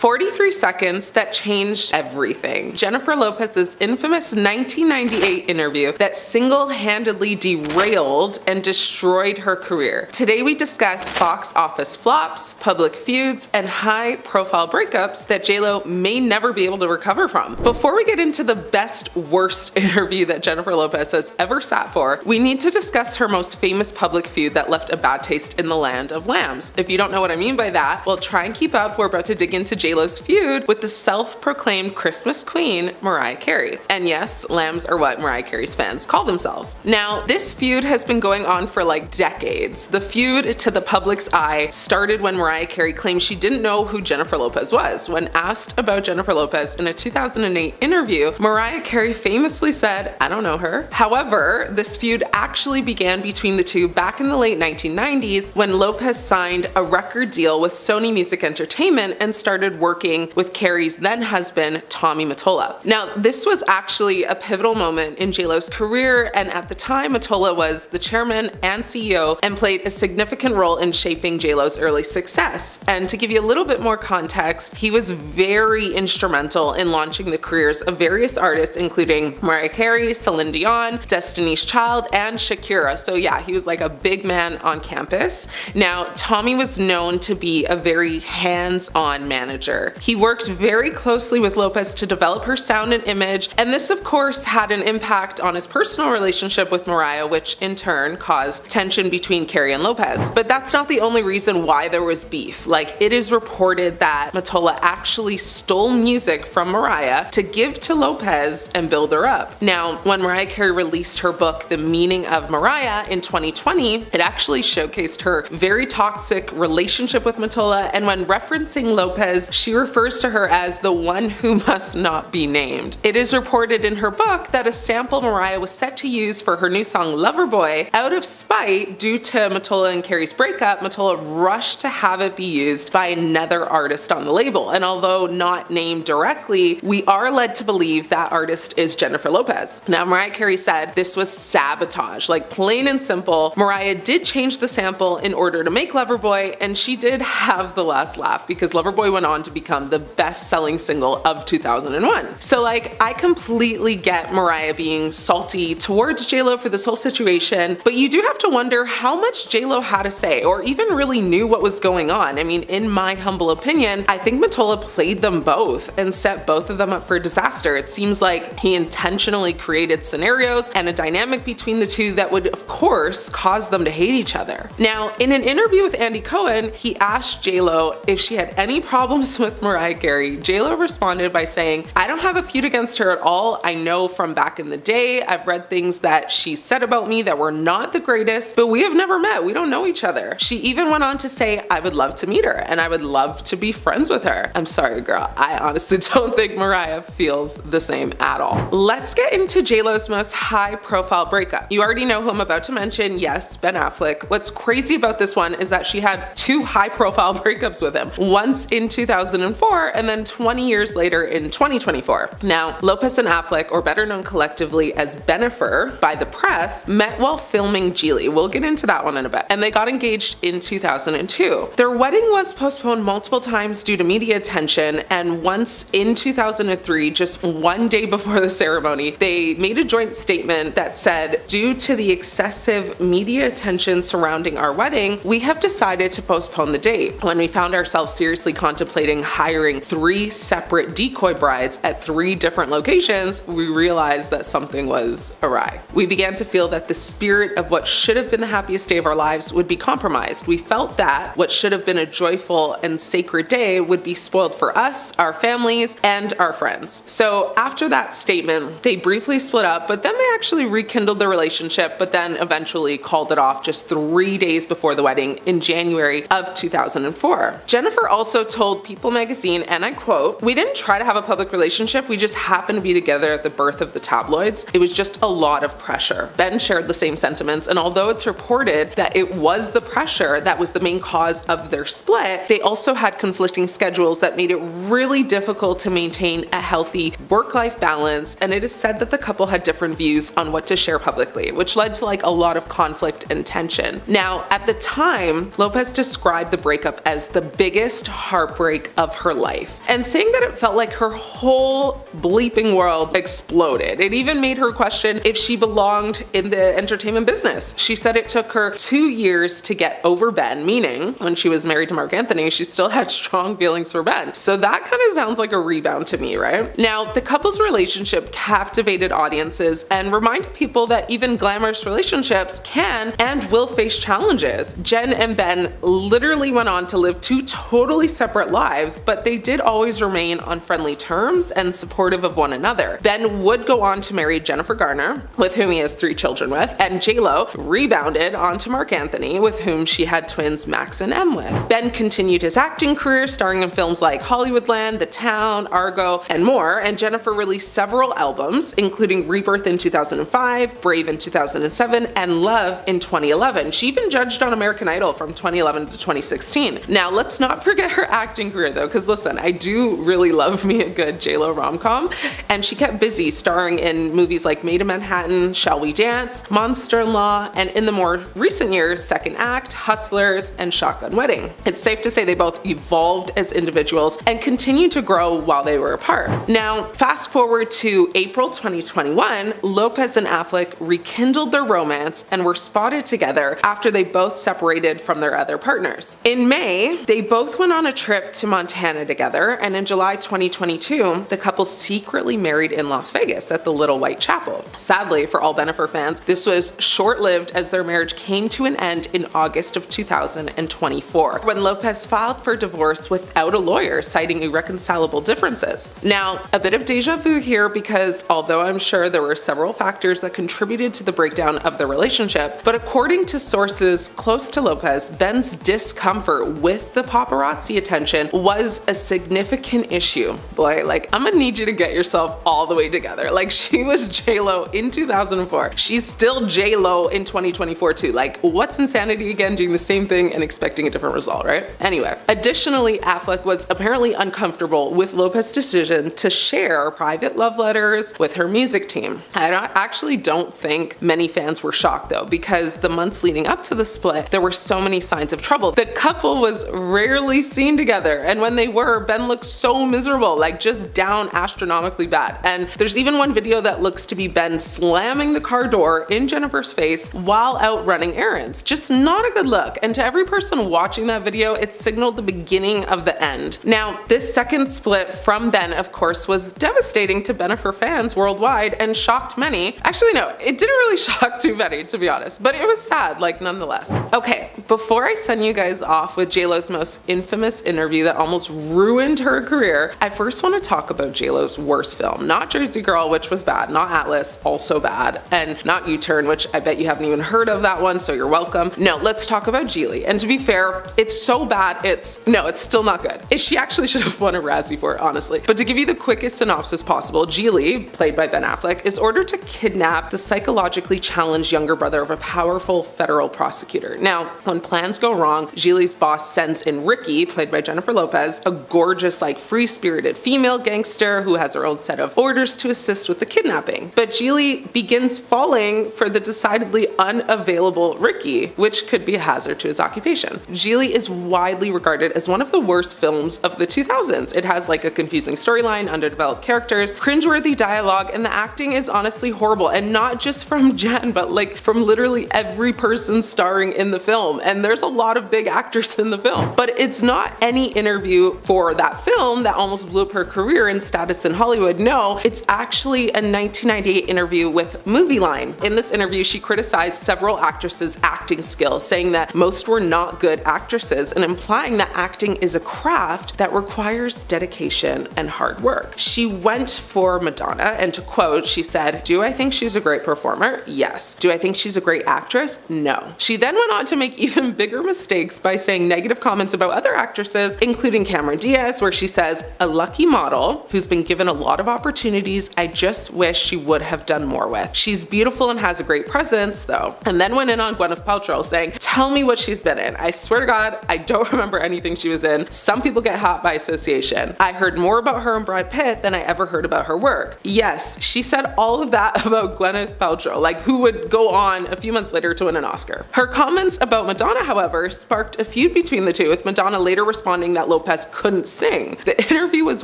43 seconds that changed everything. Jennifer Lopez's infamous 1998 interview that single-handedly derailed and destroyed her career. Today we discuss box office flops, public feuds, and high-profile breakups that JLo may never be able to recover from. Before we get into the best, worst interview that Jennifer Lopez has ever sat for, we need to discuss her most famous public feud that left a bad taste in the land of lambs. If you don't know what I mean by that, well, try and keep up. We're about to dig into JLo's feud with the self-proclaimed Christmas queen, Mariah Carey. And yes, lambs are what Mariah Carey's fans call themselves. Now, this feud has been going on for like decades. The feud to the public's eye started when Mariah Carey claimed she didn't know who Jennifer Lopez was. When asked about Jennifer Lopez in a 2008 interview, Mariah Carey famously said, "I don't know her." However, this feud actually began between the two back in the late 1990s when Lopez signed a record deal with Sony Music Entertainment and started working with Carey's then husband, Tommy Mottola. Now, this was actually a pivotal moment in JLo's career, and at the time, Mottola was the chairman and CEO and played a significant role in shaping JLo's early success. And to give you a little bit more context, he was very instrumental in launching the careers of various artists, including Mariah Carey, Celine Dion, Destiny's Child, and Shakira. So yeah, he was like a big man on campus. Now, Tommy was known to be a very hands-on manager. He worked very closely with Lopez to develop her sound and image, and this of course had an impact on his personal relationship with Mariah, which in turn caused tension between Carey and Lopez. But that's not the only reason why there was beef. Like, it is reported that Mottola actually stole music from Mariah to give to Lopez and build her up. Now, when Mariah Carey released her book, The Meaning of Mariah, in 2020, it actually showcased her very toxic relationship with Mottola, and when referencing Lopez, she refers to her as the one who must not be named. It is reported in her book that a sample Mariah was set to use for her new song Loverboy, out of spite due to Mottola and Carey's breakup, Mottola rushed to have it be used by another artist on the label. And although not named directly, we are led to believe that artist is Jennifer Lopez. Now, Mariah Carey said this was sabotage, like plain and simple. Mariah did change the sample in order to make Loverboy, and she did have the last laugh because Loverboy went on to become the best-selling single of 2001. So like, I completely get Mariah being salty towards JLo for this whole situation, but you do have to wonder how much JLo had to say or even really knew what was going on. I mean, in my humble opinion, I think Mottola played them both and set both of them up for disaster. It seems like he intentionally created scenarios and a dynamic between the two that would, of course, cause them to hate each other. Now, in an interview with Andy Cohen, he asked JLo if she had any problems with Mariah Carey. JLo responded by saying, "I don't have a feud against her at all. I know from back in the day, I've read things that she said about me that were not the greatest, but we have never met. We don't know each other." She even went on to say, "I would love to meet her and I would love to be friends with her." I'm sorry, girl. I honestly don't think Mariah feels the same at all. Let's get into JLo's most high-profile breakup. You already know who I'm about to mention. Yes, Ben Affleck. What's crazy about this one is that she had two high-profile breakups with him. Once in 2004 and then 20 years later in 2024. Now, Lopez and Affleck, or better known collectively as Bennifer by the press, met while filming Geely. We'll get into that one in a bit. And they got engaged in 2002. Their wedding was postponed multiple times due to media attention, and once in 2003, just one day before the ceremony, they made a joint statement that said, "Due to the excessive media attention surrounding our wedding, we have decided to postpone the date." When we found ourselves seriously contemplating hiring 3 separate decoy brides at 3 different locations, we realized that something was awry. We began to feel that the spirit of what should have been the happiest day of our lives would be compromised. We felt that what should have been a joyful and sacred day would be spoiled for us, our families, and our friends. So after that statement, they briefly split up, but then they actually rekindled the relationship, but then eventually called it off just 3 days before the wedding in January of 2004. Jennifer also told People magazine, and I quote, "We didn't try to have a public relationship, we just happened to be together at the birth of the tabloids. It was just a lot of pressure." Ben shared the same sentiments, and although it's reported that it was the pressure that was the main cause of their split, they also had conflicting schedules that made it really difficult to maintain a healthy work-life balance, and it is said that the couple had different views on what to share publicly, which led to like a lot of conflict and tension. Now, at the time, Lopez described the breakup as the biggest heartbreak of her life, and saying that it felt like her whole bleeping world exploded. It even made her question if she belonged in the entertainment business. She said it took her 2 years to get over Ben, meaning when she was married to Mark Anthony, she still had strong feelings for Ben. So that kind of sounds like a rebound to me, right? Now, the couple's relationship captivated audiences and reminded people that even glamorous relationships can and will face challenges. Jen and Ben literally went on to live 2 totally separate lives, but they did always remain on friendly terms and supportive of one another. Ben would go on to marry Jennifer Garner, with whom he has 3 children with, and J-Lo rebounded onto Mark Anthony, with whom she had twins Max and Em with. Ben continued his acting career, starring in films like Hollywoodland, The Town, Argo, and more, and Jennifer released several albums, including Rebirth in 2005, Brave in 2007, and Love in 2011. She even judged on American Idol from 2011 to 2016. Now, let's not forget her acting career though, because listen, I do really love me a good J-Lo rom-com, and she kept busy starring in movies like Maid in Manhattan, Shall We Dance, Monster-in-Law, and in the more recent years, Second Act, Hustlers, and Shotgun Wedding. It's safe to say they both evolved as individuals and continued to grow while they were apart. Now, fast forward to April 2021, Lopez and Affleck rekindled their romance and were spotted together after they both separated from their other partners. In May, they both went on a trip to Montana together, and in July 2022, the couple secretly married in Las Vegas at the Little White Chapel. Sadly, for all Jennifer fans, this was short-lived as their marriage came to an end in August of 2024, when Lopez filed for divorce without a lawyer, citing irreconcilable differences. Now, a bit of deja vu here, because although I'm sure there were several factors that contributed to the breakdown of the relationship, but according to sources close to Lopez, Ben's discomfort with the paparazzi attention was a significant issue. Boy, like, I'm gonna need you to get yourself all the way together. Like, she was J-Lo in 2004. She's still J-Lo in 2024 too. Like, what's insanity again, doing the same thing and expecting a different result, right? Anyway, additionally, Affleck was apparently uncomfortable with Lopez's decision to share private love letters with her music team. I actually don't think many fans were shocked though, because the months leading up to the split, there were so many signs of trouble. The couple was rarely seen together, and when they were, Ben looked so miserable, like just down astronomically bad. And there's even one video that looks to be Ben slamming the car door in Jennifer's face while out running errands. Just not a good look. And to every person watching that video, it signaled the beginning of the end. Now, this second split from Ben, of course, was devastating to Jennifer fans worldwide and shocked many. Actually, no, it didn't really shock too many, to be honest, but it was sad, like, nonetheless. Okay, before I send you guys off with J-Lo's most infamous interview that almost ruined her career, I first want to talk about J-Lo's worst film. Not Jersey Girl, which was bad, not Atlas, also bad, and not U-Turn, which I bet you haven't even heard of that one, so you're welcome. No, let's talk about Geely. And to be fair, it's so bad, it's still not good. She actually should have won a Razzie for it, honestly. But to give you the quickest synopsis possible, Geely, played by Ben Affleck, is ordered to kidnap the psychologically challenged younger brother of a powerful federal prosecutor. Now, when plans go wrong, Geely's boss sends in Ricky, played by Jennifer Lopez, a gorgeous, like, free-spirited female gangster who has her own set of orders to assist with the kidnapping. But Geely begins falling for the decidedly unavailable Ricky, which could be a hazard to his occupation. Geely is widely regarded as one of the worst films of the 2000s. It has like a confusing storyline, underdeveloped characters, cringeworthy dialogue, and the acting is honestly horrible. And not just from Jen, but like from literally every person starring in the film. And there's a lot of big actors in the film. But it's not any interview for that film that almost blew up her career and status in Hollywood. No, it's actually a 1998 interview with Movie Line. In this interview, she criticized several actresses' acting skills, saying that most were not good actresses and implying that acting is a craft that requires dedication and hard work. She went for Madonna, and to quote, she said, "Do I think she's a great performer? Yes. Do I think she's a great actress? No." She then went on to make even bigger mistakes by saying negative comments about other actresses, including Cameron Diaz, where she says, "A lucky model who's been given a lot of opportunities I just wish she would have done more with. She's beautiful and has a great presence though." And then went in on Gwyneth Paltrow saying, "Tell me what she's been in. I swear to God, I don't remember anything she was in. Some people get hot by association. I heard more about her and Brad Pitt than I ever heard about her work." Yes, she said all of that about Gwyneth Paltrow, like who would go on a few months later to win an Oscar. Her comments about Madonna, however, sparked a feud between the two, with Madonna later responding that Lopez couldn't sing. The interview was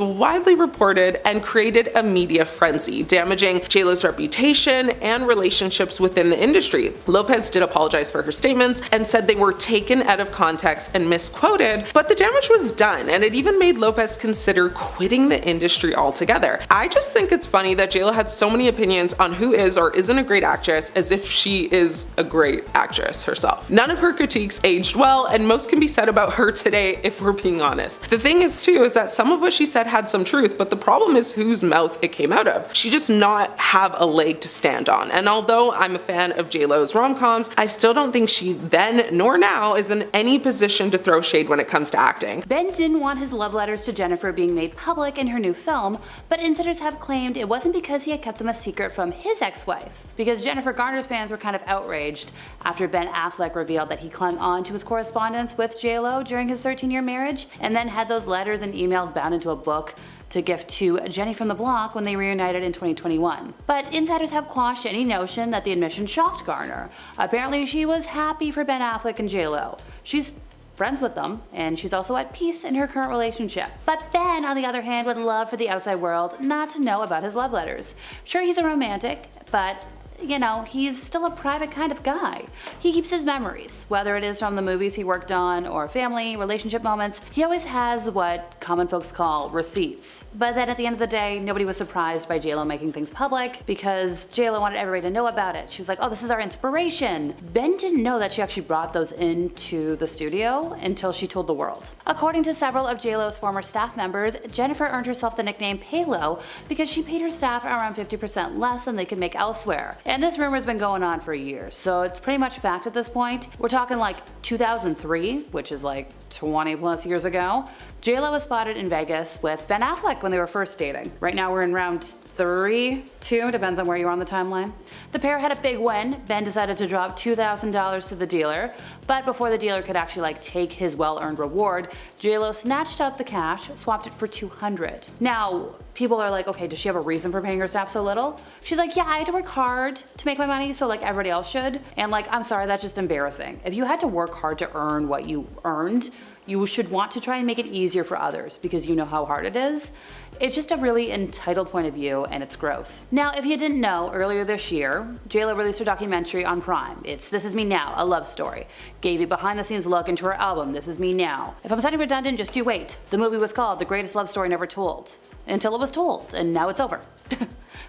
widely reported and created a media frenzy, damaging JLo's reputation and relationships within the industry. Lopez did apologize for her statements and said they were taken out of context and misquoted, but the damage was done, and it even made Lopez consider quitting the industry altogether. I just think it's funny that JLo had so many opinions on who is or isn't a great actress, as if she is a great actress herself. None of her critiques aged well, and most can be said about her today if we're being honest. The thing is too is that some of what she said had some truth, but the problem is whose mouth it came out of. She does not have a leg to stand on, and although I'm a fan of JLo's rom-coms, I still don't think she then nor now is in any position to throw shade when it comes to acting. Ben didn't want his love letters to Jennifer being made public in her new film, but insiders have claimed it wasn't because he had kept them a secret from his ex-wife, because Jennifer Garner's fans were kind of outraged after Ben Affleck revealed that he clung on to his correspondence with JLo during his 13-year marriage, and then had those letters and emails bound into a book to gift to Jenny from the Block when they reunited in 2021. But insiders have quashed any notion that the admission shocked Garner. Apparently she was happy for Ben Affleck and JLo. She's friends with them, and she's also at peace in her current relationship. But Ben, on the other hand, would love for the outside world not to know about his love letters. Sure, he's a romantic, but you know, he's still a private kind of guy. He keeps his memories, whether it is from the movies he worked on or family, relationship moments. He always has what common folks call receipts. But then at the end of the day, nobody was surprised by JLo making things public because JLo wanted everybody to know about it. She was like, oh, this is our inspiration. Ben didn't know that she actually brought those into the studio until she told the world. According to several of JLo's former staff members, Jennifer earned herself the nickname Palo because she paid her staff around 50% less than they could make elsewhere. And this rumor's been going on for years, so it's pretty much fact at this point. We're talking like 2003, which is like 20 plus years ago. JLo was spotted in Vegas with Ben Affleck when they were first dating. Right now we're in round 3, 2, depends on where you are on the timeline. The pair had a big win. Ben decided to drop $2,000 to the dealer, but before the dealer could actually take his well-earned reward, JLo snatched up the cash, swapped it for $200. Now, people are like, okay, does she have a reason for paying her staff so little? She's like, yeah, I had to work hard to make my money, so like everybody else should. And like, I'm sorry, that's just embarrassing. If you had to work hard to earn what you earned, you should want to try and make it easier for others because you know how hard it is. It's just a really entitled point of view, and it's gross. Now, if you didn't know, earlier this year, JLo released her documentary on Prime. It's This Is Me Now, a love story. Gave you behind-the-scenes look into her album, This Is Me Now. If I'm sounding redundant, just you wait. The movie was called The Greatest Love Story Never Told. Until it was told, and now it's over.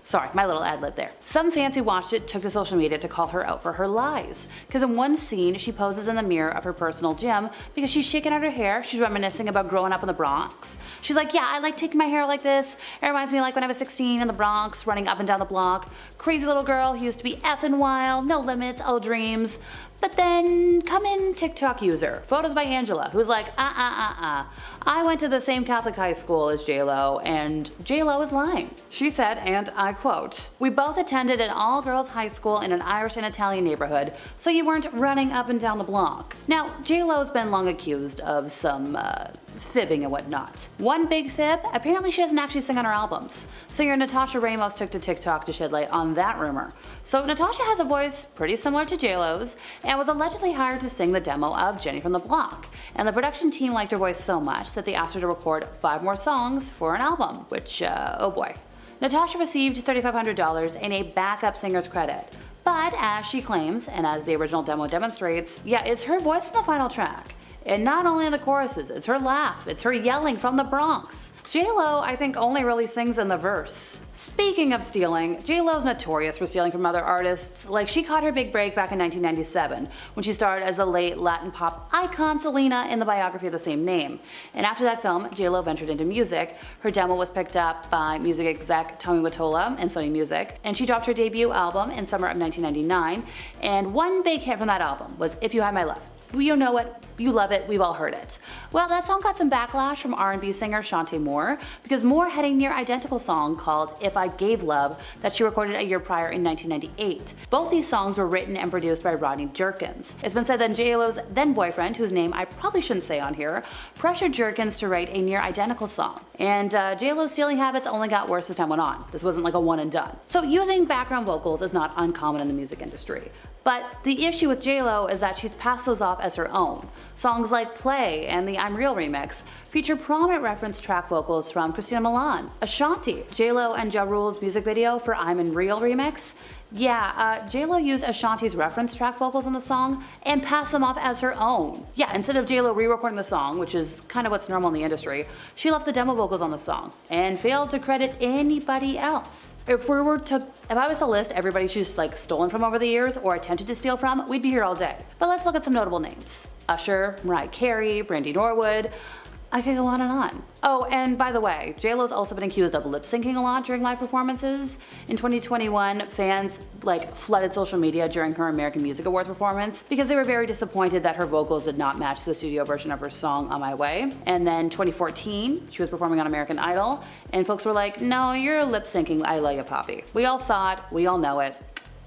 Sorry, my little ad lib there. Some fans who watched it took to social media to call her out for her lies. Because in one scene, she poses in the mirror of her personal gym because she's shaking out her hair. She's reminiscing about growing up in the Bronx. She's like, yeah, I like taking my hair like this. It reminds me like when I was 16 in the Bronx, running up and down the block. Crazy little girl who used to be effing wild, no limits, all dreams. But then come in TikTok user, photos by Angela, who's like, I went to the same Catholic high school as JLo, and JLo is lying. She said, and I quote, we both attended an all-girls high school in an Irish and Italian neighborhood, so you weren't running up and down the block. Now, JLo's been long accused of some fibbing and whatnot. One big fib, apparently she doesn't actually sing on her albums. Singer Natasha Ramos took to TikTok to shed light on that rumor. So Natasha has a voice pretty similar to JLo's, and was allegedly hired to sing the demo of Jenny from the Block. And the production team liked her voice so much that they asked her to record 5 more songs for an album, which, oh boy. Natasha received $3,500 in a backup singer's credit. But as she claims, and as the original demo demonstrates, yeah, it's her voice in the final track. And not only in the choruses, it's her laugh, it's her yelling from the Bronx. JLo, I think, only really sings in the verse. Speaking of stealing, JLo's notorious for stealing from other artists. Like, she caught her big break back in 1997 when she starred as the late Latin pop icon Selena in the biography of the same name. And after that film, JLo ventured into music. Her demo was picked up by music exec Tommy Mottola and Sony Music, and she dropped her debut album in summer of 1999. And one big hit from that album was If You Had My Love. You know it, you love it, we've all heard it. Well, that song got some backlash from R&B singer Shantae Moore because Moore had a near identical song called If I Gave Love that she recorded a year prior in 1998. Both these songs were written and produced by Rodney Jerkins. It's been said that JLo's then boyfriend, whose name I probably shouldn't say on here, pressured Jerkins to write a near identical song. And JLo's stealing habits only got worse as time went on. This wasn't like a one and done. So using background vocals is not uncommon in the music industry. But the issue with JLo is that she's passed those off as her own. Songs like Play and the I'm Real remix feature prominent reference track vocals from Christina Milian. Ashanti, JLo and Ja Rule's music video for I'm in Real remix. Yeah, JLo used Ashanti's reference track vocals on the song and passed them off as her own. Yeah, instead of JLo re-recording the song, which is kind of what's normal in the industry, she left the demo vocals on the song and failed to credit anybody else. If I was to list everybody she's like stolen from over the years or attempted to steal from, we'd be here all day. But let's look at some notable names. Usher, Mariah Carey, Brandy Norwood. I could go on and on. Oh, and by the way, JLo's also been accused of lip syncing a lot during live performances. In 2021, fans flooded social media during her American Music Awards performance because they were very disappointed that her vocals did not match the studio version of her song On My Way. And then 2014, she was performing on American Idol, and folks were like, no, you're lip syncing I Love Ya Poppy. We all saw it, we all know it.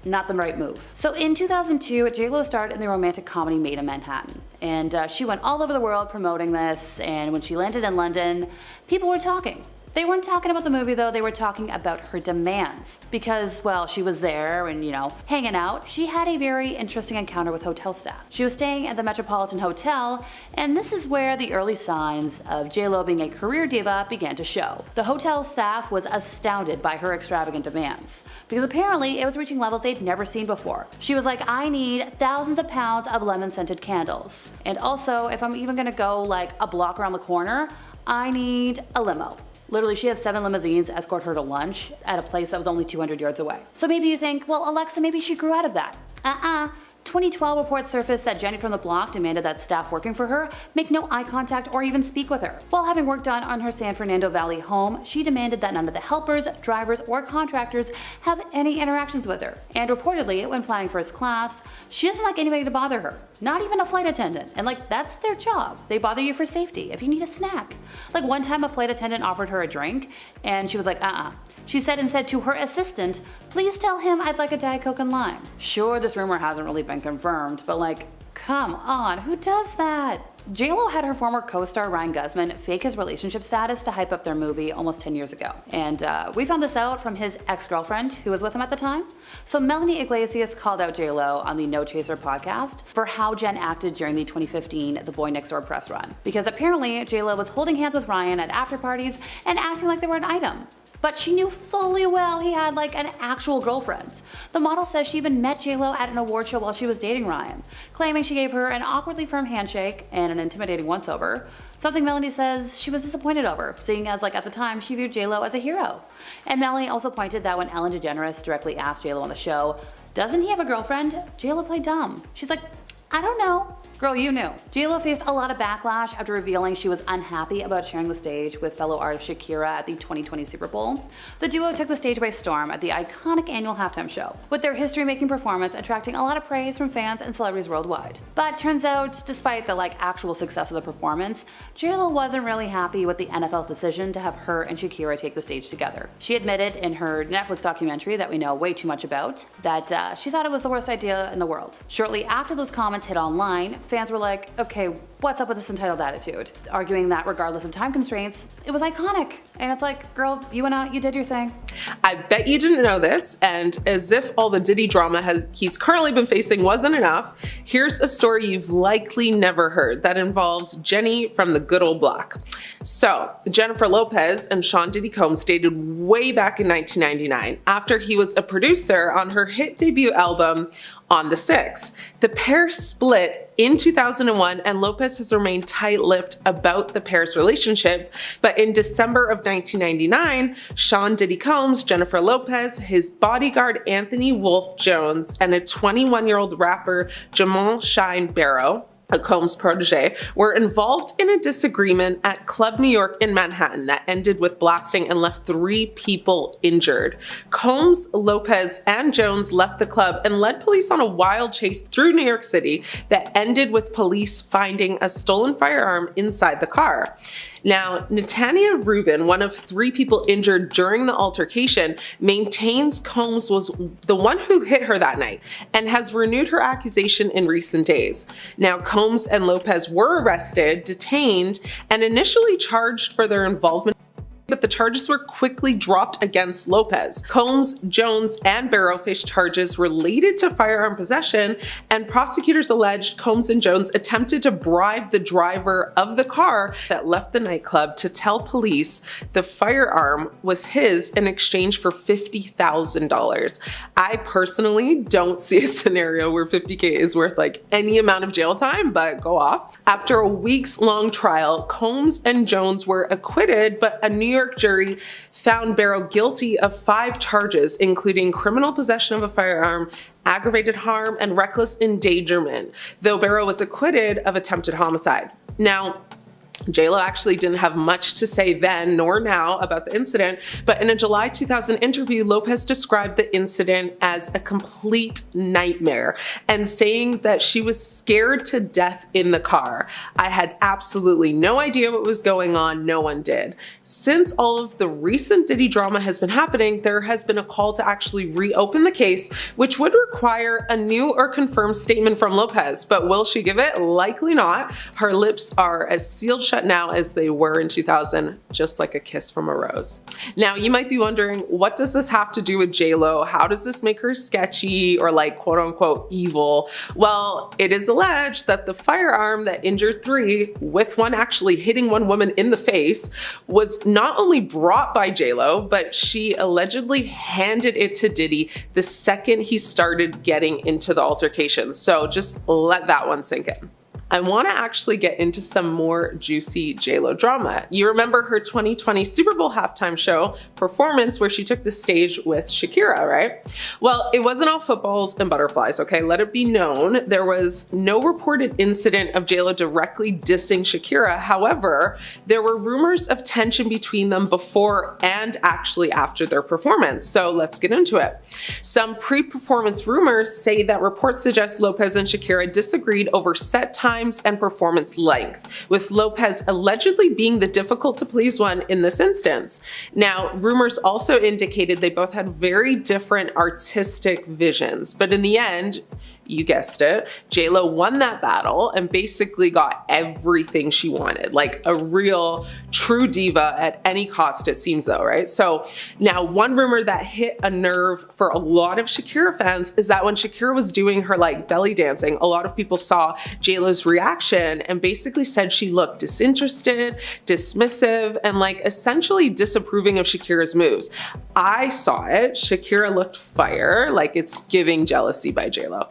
Not the right move. So in 2002, JLo starred in the romantic comedy Made in Manhattan. And she went all over the world promoting this, and when she landed in London, people were talking. They weren't talking about the movie though, they were talking about her demands. Because, well, she was there and, hanging out, she had a very interesting encounter with hotel staff. She was staying at the Metropolitan Hotel, and this is where the early signs of JLo being a career diva began to show. The hotel staff was astounded by her extravagant demands, because apparently it was reaching levels they'd never seen before. She was like, I need thousands of pounds of lemon-scented candles. And also, if I'm even gonna go like a block around the corner, I need a limo. Literally, she had 7 limousines escort her to lunch at a place that was only 200 yards away. So maybe you think, well, Alexa, maybe she grew out of that. 2012 reports surfaced that Jenny from the block demanded that staff working for her make no eye contact or even speak with her. While having work done on her San Fernando Valley home, she demanded that none of the helpers, drivers, or contractors have any interactions with her. And reportedly, when flying first class, she doesn't like anybody to bother her, not even a flight attendant. And that's their job. They bother you for safety, if you need a snack. One time a flight attendant offered her a drink, and she was like, She said instead to her assistant, please tell him I'd like a Diet Coke and lime. Sure, this rumor hasn't really been confirmed, but come on, who does that? JLo had her former co-star Ryan Guzman fake his relationship status to hype up their movie almost 10 years ago. And we found this out from his ex-girlfriend who was with him at the time. So Melanie Iglesias called out JLo on the No Chaser podcast for how Jen acted during the 2015 The Boy Next Door press run. Because apparently JLo was holding hands with Ryan at after parties and acting like they were an item. But she knew fully well he had an actual girlfriend. The model says she even met JLo at an award show while she was dating Ryan, claiming she gave her an awkwardly firm handshake and an intimidating once-over, something Melanie says she was disappointed over, seeing as at the time she viewed JLo as a hero. And Melanie also pointed that when Ellen DeGeneres directly asked JLo on the show, doesn't he have a girlfriend? JLo played dumb. She's like, I don't know. Girl, you knew. JLo faced a lot of backlash after revealing she was unhappy about sharing the stage with fellow artist Shakira at the 2020 Super Bowl. The duo took the stage by storm at the iconic annual halftime show, with their history-making performance attracting a lot of praise from fans and celebrities worldwide. But turns out, despite the actual success of the performance, JLo wasn't really happy with the NFL's decision to have her and Shakira take the stage together. She admitted in her Netflix documentary that we know way too much about that she thought it was the worst idea in the world. Shortly after those comments hit online, fans were like, okay, what's up with this entitled attitude? Arguing that regardless of time constraints, it was iconic. And it's like, girl, you went out, you did your thing. I bet you didn't know this, and as if all the Diddy drama he's currently been facing wasn't enough, here's a story you've likely never heard that involves Jenny from the good old block. So, Jennifer Lopez and Sean Diddy Combs dated way back in 1999 after he was a producer on her hit debut album, On the Six. The pair split in 2001, and Lopez has remained tight-lipped about the pair's relationship, but in December of 1999, Sean Diddy Combs, Jennifer Lopez, his bodyguard Anthony Wolf Jones, and a 21-year-old rapper Jamal Shine Barrow, a Combs protege, were involved in a disagreement at Club New York in Manhattan that ended with blasting and left 3 people injured. Combs, Lopez, and Jones left the club and led police on a wild chase through New York City that ended with police finding a stolen firearm inside the car. Now, Natania Rubin, one of 3 people injured during the altercation, maintains Combs was the one who hit her that night and has renewed her accusation in recent days. Now, Combs and Lopez were arrested, detained, and initially charged for their involvement but the charges were quickly dropped against Lopez. Combs, Jones, and Barrow faced charges related to firearm possession, and prosecutors alleged Combs and Jones attempted to bribe the driver of the car that left the nightclub to tell police the firearm was his in exchange for $50,000. I personally don't see a scenario where $50K is worth like any amount of jail time, but go off. After a weeks-long trial, Combs and Jones were acquitted, but a New York jury found Barrow guilty of 5 charges, including criminal possession of a firearm, aggravated harm, and reckless endangerment, though Barrow was acquitted of attempted homicide. Now, J-Lo actually didn't have much to say then nor now about the incident, but in a July 2000 interview, Lopez described the incident as a complete nightmare and saying that she was scared to death in the car. I had absolutely no idea what was going on. No one did. Since all of the recent Diddy drama has been happening, there has been a call to actually reopen the case, which would require a new or confirmed statement from Lopez. But will she give it? Likely not. Her lips are as sealed shut now as they were in 2000, just like a kiss from a rose. Now, you might be wondering, what does this have to do with J-Lo? How does this make her sketchy or like quote unquote evil? Well, it is alleged that the firearm that injured 3, with one actually hitting one woman in the face, was not only brought by J-Lo, but she allegedly handed it to Diddy the second he started getting into the altercation. So just let that one sink in. I want to actually get into some more juicy J-Lo drama. You remember her 2020 Super Bowl halftime show performance where she took the stage with Shakira, right? Well, it wasn't all footballs and butterflies, okay? Let it be known, there was no reported incident of J-Lo directly dissing Shakira. However, there were rumors of tension between them before and actually after their performance. So let's get into it. Some pre-performance rumors say that reports suggest Lopez and Shakira disagreed over set time and performance length, with Lopez allegedly being the difficult to please one in this instance. Now, rumors also indicated they both had very different artistic visions, but in the end, you guessed it, J-Lo won that battle and basically got everything she wanted, like a real true diva at any cost, it seems though, right? So now one rumor that hit a nerve for a lot of Shakira fans is that when Shakira was doing her like belly dancing, a lot of people saw J-Lo's reaction and basically said she looked disinterested, dismissive, and like essentially disapproving of Shakira's moves. I saw it. Shakira looked fire, like it's giving jealousy by J-Lo.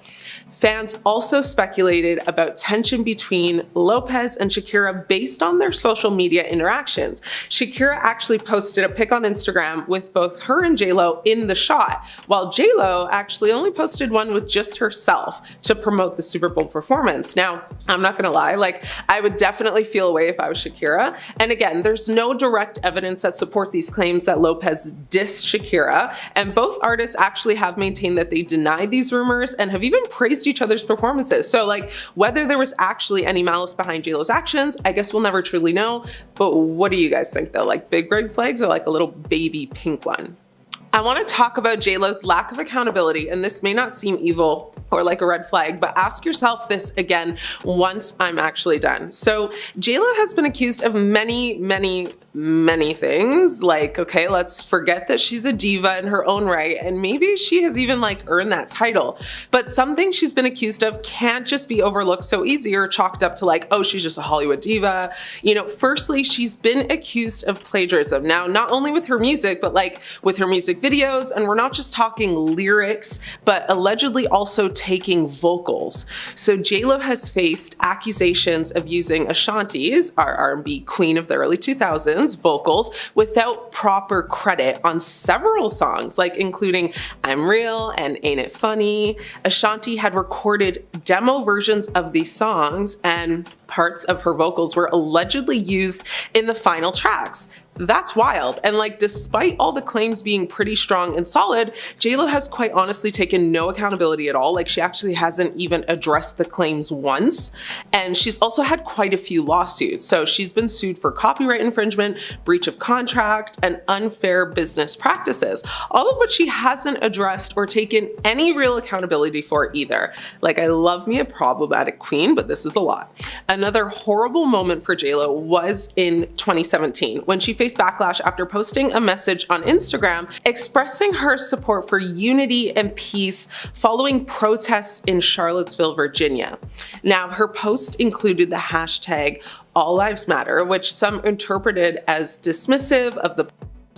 Fans also speculated about tension between Lopez and Shakira based on their social media interactions. Shakira actually posted a pic on Instagram with both her and J-Lo in the shot, while J-Lo actually only posted one with just herself to promote the Super Bowl performance. Now, I'm not gonna lie, like I would definitely feel away if I was Shakira. And again, there's no direct evidence that support these claims that Lopez dissed Shakira, and both artists actually have maintained that they denied these rumors and have even praised each other's performances. So like whether there was actually any malice behind J-Lo's actions, I guess we'll never truly know. But what do you guys think though? Like big red flags or like a little baby pink one? I want to talk about J-Lo's lack of accountability, and this may not seem evil or like a red flag, but ask yourself this again once I'm actually done. So J-Lo has been accused of many things. Like, okay, let's forget that she's a diva in her own right, and maybe she has even like earned that title. But some things she's been accused of can't just be overlooked so easy or chalked up to like, oh, she's just a Hollywood diva. You know, firstly, she's been accused of plagiarism. Now, not only with her music, but like with her music videos, and we're not just talking lyrics, but allegedly also taking vocals. So J-Lo has faced accusations of using Ashanti's, our R&B queen of the early 2000s, vocals without proper credit on several songs, like including I'm Real and Ain't It Funny. Ashanti had recorded demo versions of these songs, and parts of her vocals were allegedly used in the final tracks. That's wild. And like, despite all the claims being pretty strong and solid, J-Lo has quite honestly taken no accountability at all. Like, she actually hasn't even addressed the claims once. And she's also had quite a few lawsuits. So she's been sued for copyright infringement, breach of contract, and unfair business practices, all of which she hasn't addressed or taken any real accountability for either. Like, I love me a problematic queen, but this is a lot. Another horrible moment for J-Lo was in 2017 when she faced faced backlash after posting a message on Instagram expressing her support for unity and peace following protests in Charlottesville, Virginia. Now, her post included the hashtag All Lives Matter, which some interpreted as dismissive of the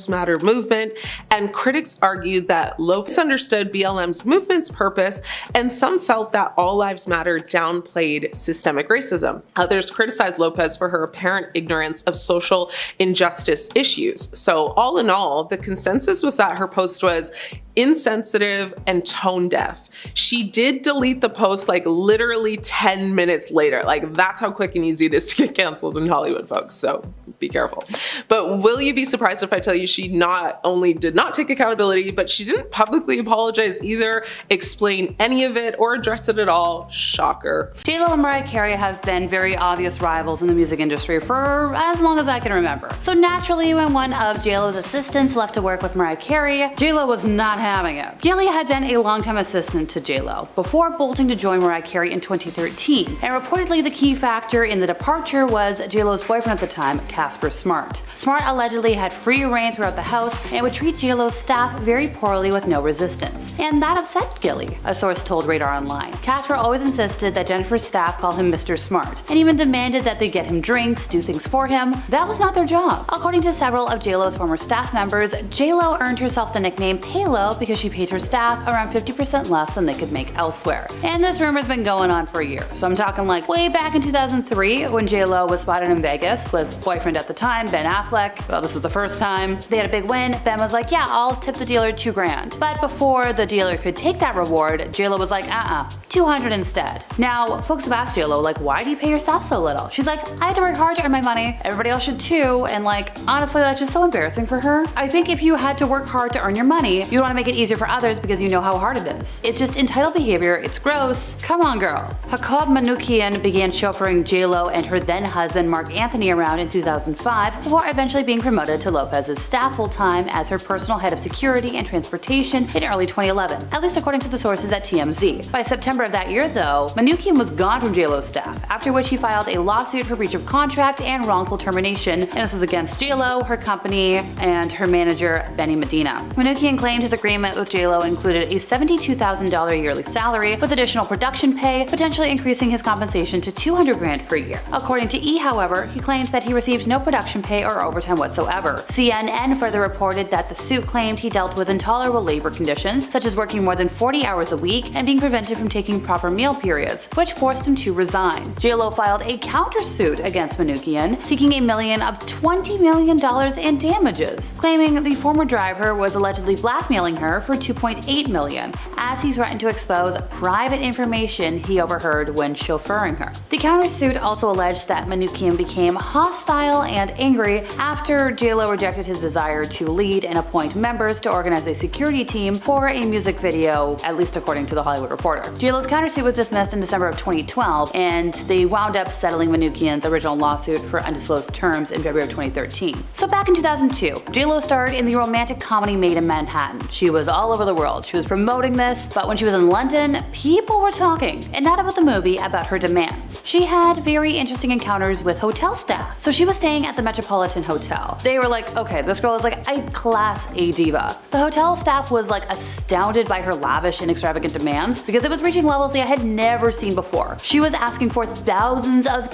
Matter movement, and critics argued that Lopez understood BLM's movement's purpose, and some felt that All Lives Matter downplayed systemic racism. Others criticized Lopez for her apparent ignorance of social injustice issues. So all in all, the consensus was that her post was insensitive and tone deaf. She did delete the post like literally 10 minutes later. Like, that's how quick and easy it is to get canceled in Hollywood, folks, so be careful. But will you be surprised if I tell you she not only did not take accountability, but she didn't publicly apologize either, explain any of it, or address it at all? Shocker. J.Lo and Mariah Carey have been very obvious rivals in the music industry for as long as I can remember. So naturally, when one of J.Lo's assistants left to work with Mariah Carey, J.Lo was not having it. Gilly had been a longtime assistant to J.Lo before bolting to join Mariah Carey in 2013, and reportedly the key factor in the departure was J.Lo's boyfriend at the time, Casper Smart. Smart allegedly had free reign throughout the house and would treat J.Lo's staff very poorly with no resistance. And that upset Gilly, a source told Radar Online. Casper always insisted that Jennifer's staff call him Mr. Smart, and even demanded that they get him drinks, do things for him. That was not their job. According to several of J.Lo's former staff members, J.Lo earned herself the nickname Paylo because she paid her staff around 50% less than they could make elsewhere. And this rumor's been going on for a year. So I'm talking like way back in 2003 when J.Lo was spotted in Vegas with boyfriend at the time, Ben Affleck. Well, this was the first time. They had a big win. Ben was like, yeah, I'll tip the dealer $2 grand. But before the dealer could take that reward, J.Lo was like, $200 instead. Now, folks have asked J.Lo, like, why do you pay your staff so little? She's like, I had to work hard to earn my money. Everybody else should too. And like, honestly, that's just so embarrassing for her. I think if you had to work hard to earn your money, you'd want to make it easier for others because you know how hard it is. It's just entitled behavior. It's gross. Come on, girl. Jacob Manoukian began chauffeuring J.Lo and her then husband Mark Anthony around in 2005 before eventually being promoted to Lopez's staff full-time as her personal head of security and transportation in early 2011, at least according to the sources at TMZ. By September of that year, though, Manoukian was gone from J.Lo's staff, after which he filed a lawsuit for breach of contract and wrongful termination, and this was against J.Lo, her company, and her manager, Benny Medina. Manoukian claimed his agreement with J.Lo included a $72,000 yearly salary with additional production pay, potentially increasing his compensation to $200 grand per year. According to E, however, he claimed that he received no production pay or overtime whatsoever. CNN further reported that the suit claimed he dealt with intolerable labor conditions, such as working more than 40 hours a week and being prevented from taking proper meal periods, which forced him to resign. J.Lo filed a countersuit against Manoukian, seeking $20 million in damages, claiming the former driver was allegedly blackmailing her for $2.8 million, as he threatened to expose private information he overheard when chauffeuring her. The countersuit also alleged that Manoukian became hostile and angry after J.Lo rejected his desire to lead and appoint members to organize a security team for a music video, at least according to The Hollywood Reporter. J.Lo's countersuit was dismissed in December of 2012, and they wound up settling Manoukian's original lawsuit for undisclosed terms in February of 2013. So back in 2002, J.Lo starred in the romantic comedy Made in Manhattan. She was all over the world. She was promoting this, but when she was in London, people were talking, and not about the movie, about her demands. She had very interesting encounters with hotel staff. So she was staying at the Metropolitan Hotel. They were like, okay, this girl is like a class A diva. The hotel staff was like astounded by her lavish and extravagant demands because it was reaching levels they had never seen before. She was asking for thousands of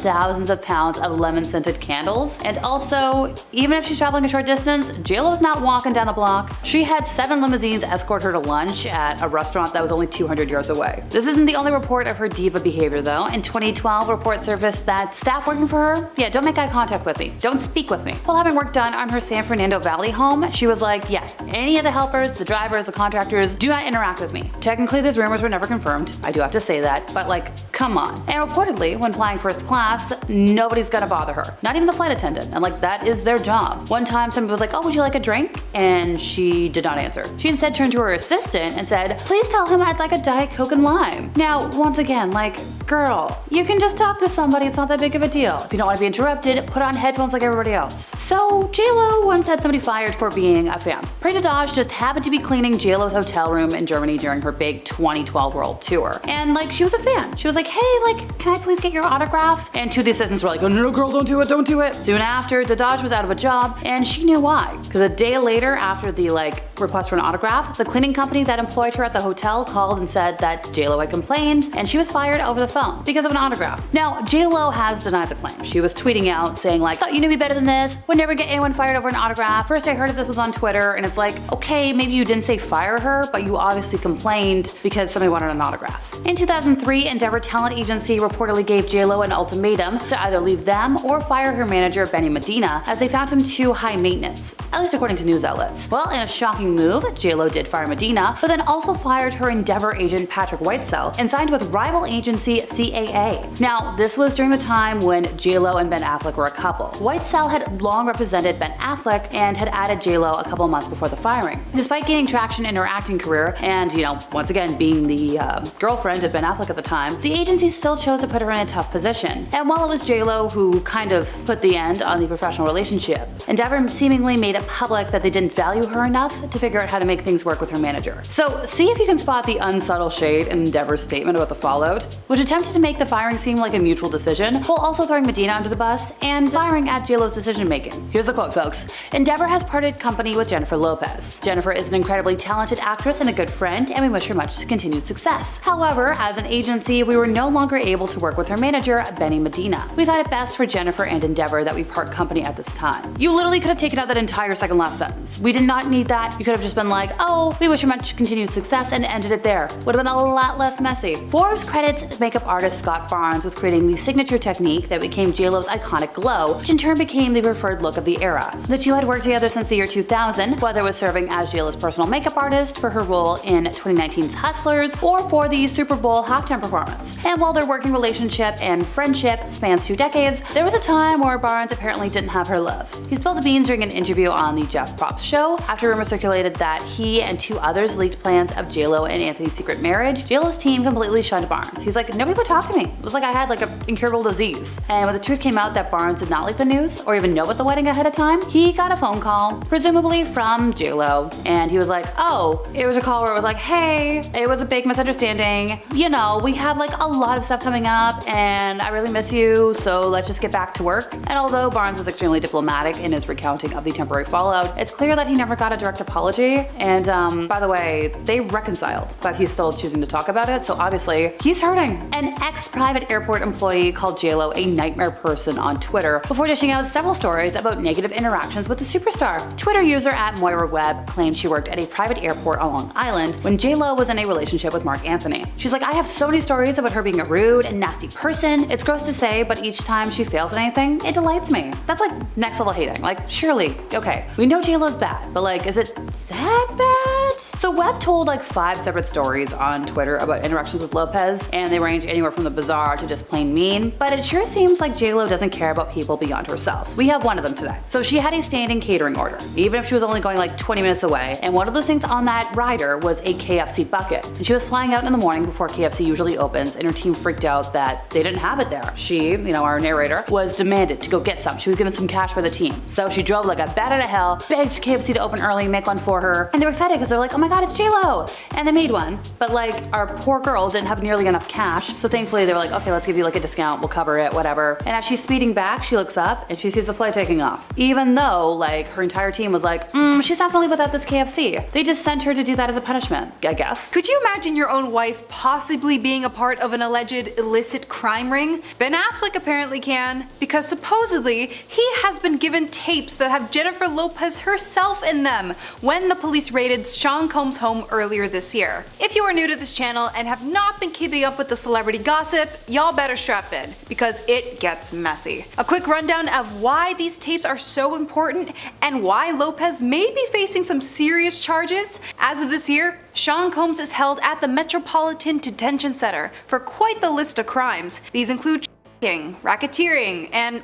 pounds of lemon-scented candles, and also, even if she's traveling a short distance, J.Lo's not walking down the block. She had 7 limousines escort her to lunch at a restaurant that was only 200 yards away. This isn't the only report of her diva behavior though. In 2012, reports surfaced that staff working for her, don't make eye contact with me, don't speak with me. While having work done on her San Fernando Valley home, she was like, yeah, any of the helpers, the drivers, the contractors, do not interact with me. Technically, these rumors were never confirmed, I do have to say that, but like, come on. And reportedly, when flying first class, nobody's gonna bother her, not even the flight attendant, and like, that is their job. One time, somebody was like, oh, would you like a drink? And she did not answer. She instead turned to her assistant and said, "Please tell him I'd like a Diet Coke and lime." Now, once again, like, girl, you can just talk to somebody, it's not that big of a deal. If you don't want to be interrupted, put on headphones like everybody else. So, J-Lo once had somebody fired for being a fan. Preeti Dash just happened to be cleaning J-Lo's hotel room in Germany during her big 2012 world tour. And like, she was a fan. She was like, "Hey, like, can I please get your autograph?" And two of the assistants were like, "Oh no, girl, don't do it, don't do it." Soon after, Diddy was out of a job, and she knew why. Because a day later, after the request for an autograph, the cleaning company that employed her at the hotel called and said that J-Lo had complained, and she was fired over the phone because of an autograph. Now, J-Lo has denied the claim. She was tweeting out saying like, "Thought you knew me better than this. Would never get anyone fired over an autograph. First I heard of this was on Twitter," and it's like, okay, maybe you didn't say fire her, but you obviously complained because somebody wanted an autograph. In 2003, Endeavor Talent Agency reportedly gave J-Lo an ultimatum to either leave them or fire her manager Benny Medina, as they found him too high maintenance, at least according to news outlets. Well, in a shocking move, J-Lo did fire Medina, but then also fired her Endeavor agent Patrick Whitesell and signed with rival agency CAA. Now, this was during the time when J-Lo and Ben Affleck were a couple. Whitesell had long represented Ben Affleck and had added J-Lo a couple months before the firing. Despite gaining traction in her acting career and, once again being the girlfriend of Ben Affleck at the time, the agency still chose to put her in a tough position. And while it was J-Lo who kind of put the end on the professional relationship, Endeavor seemingly made it public that they didn't value her enough to figure out how to make things work with her manager. So see if you can spot the unsubtle shade in Endeavor's statement about the fallout, which attempted to make the firing seem like a mutual decision, while also throwing Medina under the bus and firing at J-Lo's decision making. Here's the quote, folks. "Endeavor has parted company with Jennifer Lopez. Jennifer is an incredibly talented actress and a good friend, and we wish her much continued success. However, as an agency, we were no longer able to work with her manager, Benny Medina. We thought it best for Jennifer and Endeavor that we part company at this time." You literally could have taken out that entire second last sentence. We did not need that. You could have just been like, "Oh, we wish her much continued success," and ended it there. Would have been a lot less messy. Forbes credits makeup artist Scott Barnes with creating the signature technique that became J-Lo's iconic glow, which in turn became the preferred look of the era. The two had worked together since the year 2000, whether it was serving as J-Lo's personal makeup artist for her role in 2019's Hustlers or for the Super Bowl halftime performance. And while their working relationship and friendship spans 2 decades, there was a time where Barnes apparently didn't have her love. He spilled the beans during an interview on the Jeff Probst show after rumors circulated that he and 2 others leaked plans of J-Lo and Anthony's secret marriage. J-Lo's team completely shunned Barnes. He's like, "Nobody would talk to me. It was like I had an incurable disease." And when the truth came out that Barnes did not leak the news or even know about the wedding ahead of time, he got a phone call, presumably from J-Lo, and he was like, "Oh, it was a call where it was like, hey, it was a big misunderstanding. We have a lot of stuff coming up and I really miss you, so let's just get back to work." And although Barnes was extremely diplomatic in his recounting of the temporary fallout, it's clear that he never got a direct apology. And by the way, they reconciled, but he's still choosing to talk about it, so obviously he's hurting. An ex-private airport employee called J-Lo a nightmare person on Twitter before dishing out several stories about negative interactions with the superstar. Twitter user @MoiraWebb claimed she worked at a private airport on Long Island when J-Lo was in a relationship with Mark Anthony. She's like, "I have so many stories about her being a rude and nasty person. It's gross to say, but each time she fails at anything, it delights me." That's next level hating. Surely, okay, we know J-Lo's bad, but is it that bad? So Webb told 5 separate stories on Twitter about interactions with Lopez, and they range anywhere from the bizarre to just plain mean, but it sure seems like J-Lo doesn't care about people beyond herself. We have one of them today. So she had a standing catering order, even if she was only going 20 minutes away, and one of those things on that rider was a KFC bucket. And she was flying out in the morning before KFC usually opens, and her team freaked out that they didn't have it there. She, our narrator, was demanded to go get some. She was given some cash by the team. So she drove like a bat out of hell, begged KFC to open early and make one for her, and they were excited because they're like, "Oh my god, it's J-Lo!" And they made one, but our poor girl didn't have nearly enough cash, so thankfully they were like, "Okay, let's give you a discount, we'll cover it, whatever." And as she's speeding back, she looks up and she sees the flight taking off. Even though her entire team was like, "She's not gonna leave without this KFC." They just sent her to do that as a punishment, I guess. Could you imagine your own wife possibly being a part of an alleged illicit crime ring? Ben Affleck apparently can, because supposedly he has been given tapes that have Jennifer Lopez herself in them when the police raided Sean Combs' home earlier this year. If you are new to this channel and have not been keeping up with the celebrity gossip, y'all better strap in, because it gets messy. A quick rundown of why these tapes are so important and why Lopez may be facing some serious charges. As of this year, Sean Combs is held at the Metropolitan Detention Center for quite the list of crimes. These include racketeering, and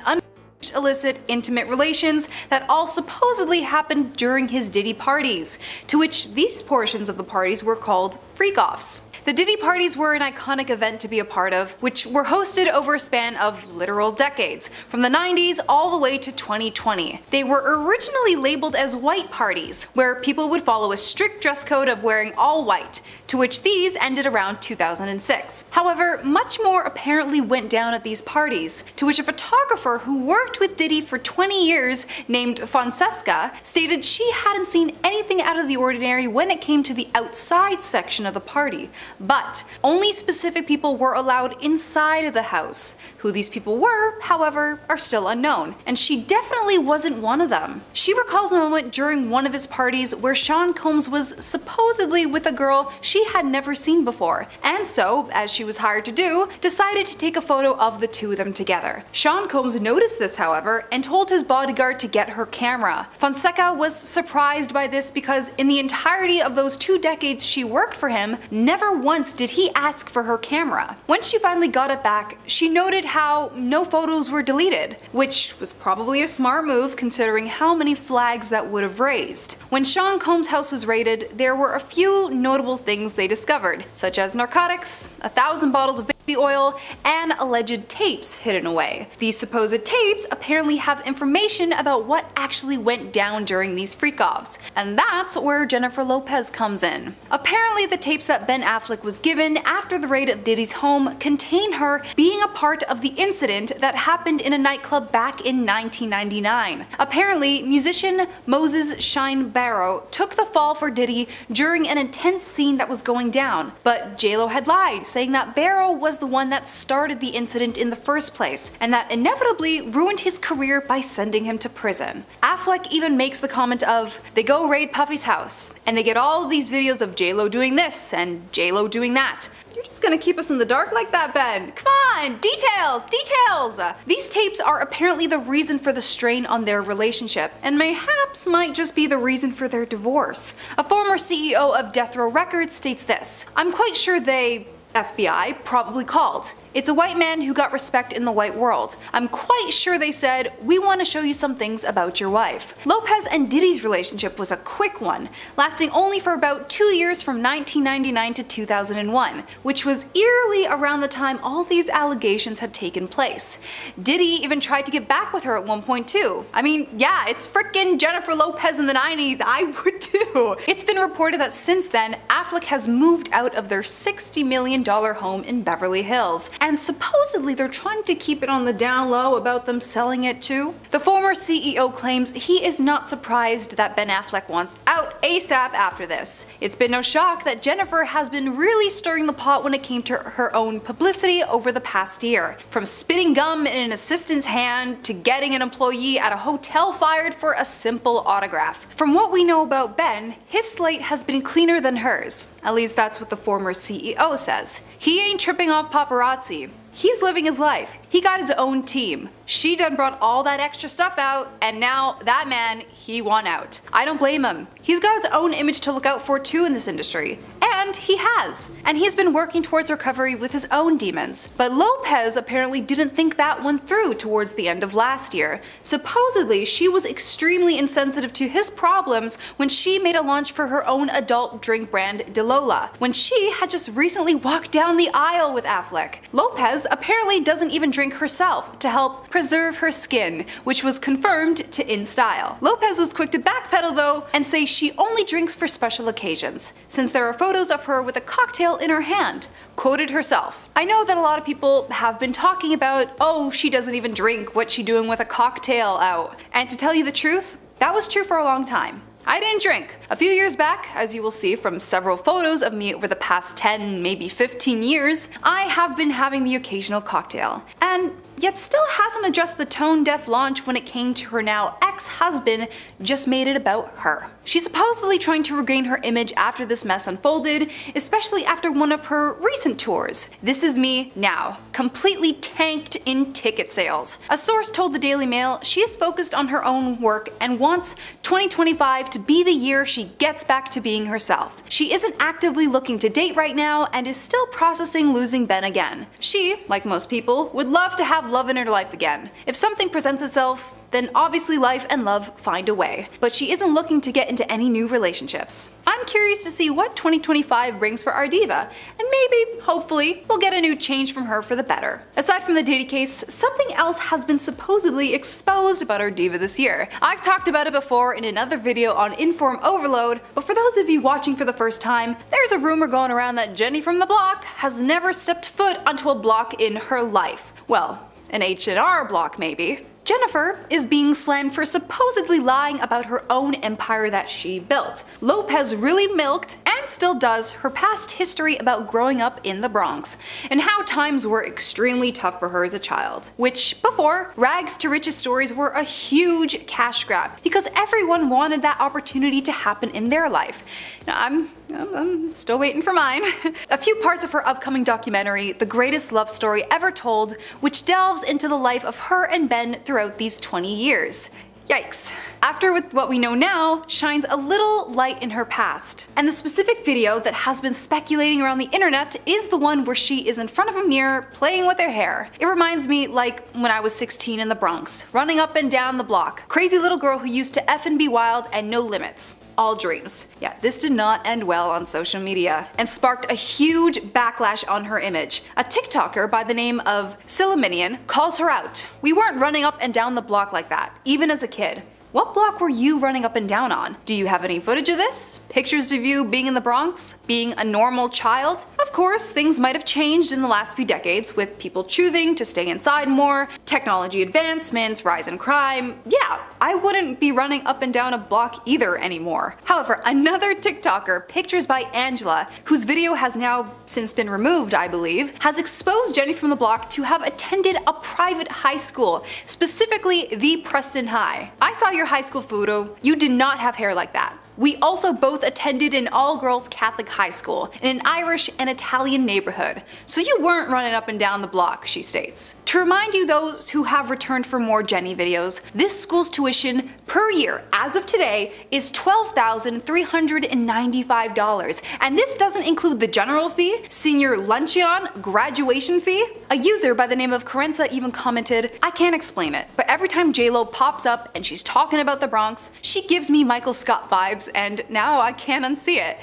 alleged illicit intimate relations that all supposedly happened during his Diddy parties, to which these portions of the parties were called freak-offs. The Diddy parties were an iconic event to be a part of, which were hosted over a span of literal decades, from the 90s all the way to 2020. They were originally labeled as white parties, where people would follow a strict dress code of wearing all white, to which these ended around 2006. However, much more apparently went down at these parties, to which a photographer who worked with Diddy for 20 years named Fonseca stated she hadn't seen anything out of the ordinary when it came to the outside section of the party. But only specific people were allowed inside of the house. Who these people were, however, are still unknown, and she definitely wasn't one of them. She recalls a moment during one of his parties where Sean Combs was supposedly with a girl she had never seen before, and so, as she was hired to do, decided to take a photo of the two of them together. Sean Combs noticed this, however, and told his bodyguard to get her camera. Fonseca was surprised by this because in the entirety of those 2 decades she worked for him, never once did he ask for her camera. When she finally got it back, she noted how no photos were deleted, which was probably a smart move considering how many flags that would have raised. When Sean Combs' house was raided, there were a few notable things they discovered, such as narcotics, 1,000 bottles of baby oil, and alleged tapes hidden away. These supposed tapes apparently have information about what actually went down during these freak-offs, and that's where Jennifer Lopez comes in. Apparently the tapes that Ben Affleck was given after the raid of Diddy's home contain her being a part of the incident that happened in a nightclub back in 1999. Apparently, musician Moses Shine Barrow took the fall for Diddy during an intense scene that was going down, but J-Lo had lied, saying that Barrow was the one that started the incident in the first place, and that inevitably ruined his career by sending him to prison. Affleck even makes the comment of, they go raid Puffy's house, and they get all these videos of J-Lo doing this and J-Lo doing that. You're just gonna keep us in the dark like that, Ben? Come on, details, details! These tapes are apparently the reason for the strain on their relationship, and mayhaps might just be the reason for their divorce. A former CEO of Death Row Records states this, I'm quite sure they, FBI, probably called. It's a white man who got respect in the white world. I'm quite sure they said, we want to show you some things about your wife. Lopez and Diddy's relationship was a quick one, lasting only for about 2 years from 1999 to 2001, which was eerily around the time all these allegations had taken place. Diddy even tried to get back with her at one point too. I mean, yeah, it's frickin' Jennifer Lopez in the 90s, I would too. It's been reported that since then, Affleck has moved out of their $60 million home in Beverly Hills, and supposedly they're trying to keep it on the down low about them selling it too. The former CEO claims he is not surprised that Ben Affleck wants out ASAP after this. It's been no shock that Jennifer has been really stirring the pot when it came to her own publicity over the past year. From spitting gum in an assistant's hand to getting an employee at a hotel fired for a simple autograph. From what we know about Ben, his slate has been cleaner than hers. At least that's what the former CEO says. He ain't tripping off paparazzi. He's living his life. He got his own team. She done brought all that extra stuff out, and now that man, he won out. I don't blame him. He's got his own image to look out for too in this industry. And he has. And he's been working towards recovery with his own demons. But Lopez apparently didn't think that one through towards the end of last year. Supposedly, she was extremely insensitive to his problems when she made a launch for her own adult drink brand DeLola, when she had just recently walked down the aisle with Affleck. Lopez apparently doesn't even drink herself to help preserve her skin, which was confirmed to in style. Lopez was quick to backpedal though and say she only drinks for special occasions, since there are photos of her with a cocktail in her hand. Quoted herself, I know that a lot of people have been talking about, oh, she doesn't even drink, what's she doing with a cocktail out? And to tell you the truth, that was true for a long time. I didn't drink. A few years back, as you will see from several photos of me over the past 10, maybe 15 years, I have been having the occasional cocktail. And yet still hasn't addressed the tone-deaf launch when it came to her now ex-husband, just made it about her. She's supposedly trying to regain her image after this mess unfolded, especially after one of her recent tours. This Is Me Now, completely tanked in ticket sales. A source told the Daily Mail she is focused on her own work and wants 2025 to be the year she gets back to being herself. She isn't actively looking to date right now and is still processing losing Ben again. She, like most people, would love to have love in her life again. If something presents itself, then obviously life and love find a way. But she isn't looking to get into any new relationships. I'm curious to see what 2025 brings for our diva, and maybe, hopefully, we'll get a new change from her for the better. Aside from the Diddy case, something else has been supposedly exposed about our diva this year. I've talked about it before in another video on Inform Overload, but for those of you watching for the first time, there's a rumor going around that Jenny from the block has never stepped foot onto a block in her life. Well, an H&R block maybe. Jennifer is being slammed for supposedly lying about her own empire that she built. Lopez really milked, and still does, her past history about growing up in the Bronx, and how times were extremely tough for her as a child. Which, before, rags to riches stories were a huge cash grab, because everyone wanted that opportunity to happen in their life. Now, I'm still waiting for mine. A few parts of her upcoming documentary, The Greatest Love Story Ever Told, which delves into the life of her and Ben throughout these 20 years. Yikes. After with what we know now, shines a little light in her past. And the specific video that has been speculating around the internet is the one where she is in front of a mirror playing with her hair. It reminds me like when I was 16 in the Bronx, running up and down the block. Crazy little girl who used to F and be wild and no limits. All dreams. Yeah, this did not end well on social media and sparked a huge backlash on her image. A TikToker by the name of Silaminian calls her out. "We weren't running up and down the block like that, even as a kid." What block were you running up and down on? Do you have any footage of this? Pictures of you being in the Bronx? Being a normal child? Of course, things might have changed in the last few decades with people choosing to stay inside more, technology advancements, rise in crime. Yeah, I wouldn't be running up and down a block either anymore. However, another TikToker, Pictures by Angela, whose video has now since been removed, I believe, has exposed Jenny from the block to have attended a private high school, specifically the Preston High. I saw your high school photo. You did not have hair like that. We also both attended an all-girls Catholic high school in an Irish and Italian neighborhood, so you weren't running up and down the block, she states. To remind you those who have returned for more Jenny videos, this school's tuition per year, as of today, is $12,395, and this doesn't include the general fee, senior luncheon, graduation fee. A user by the name of Carenza even commented, "I can't explain it, but every time JLo pops up and she's talking about the Bronx, she gives me Michael Scott vibes, and now I can't unsee it."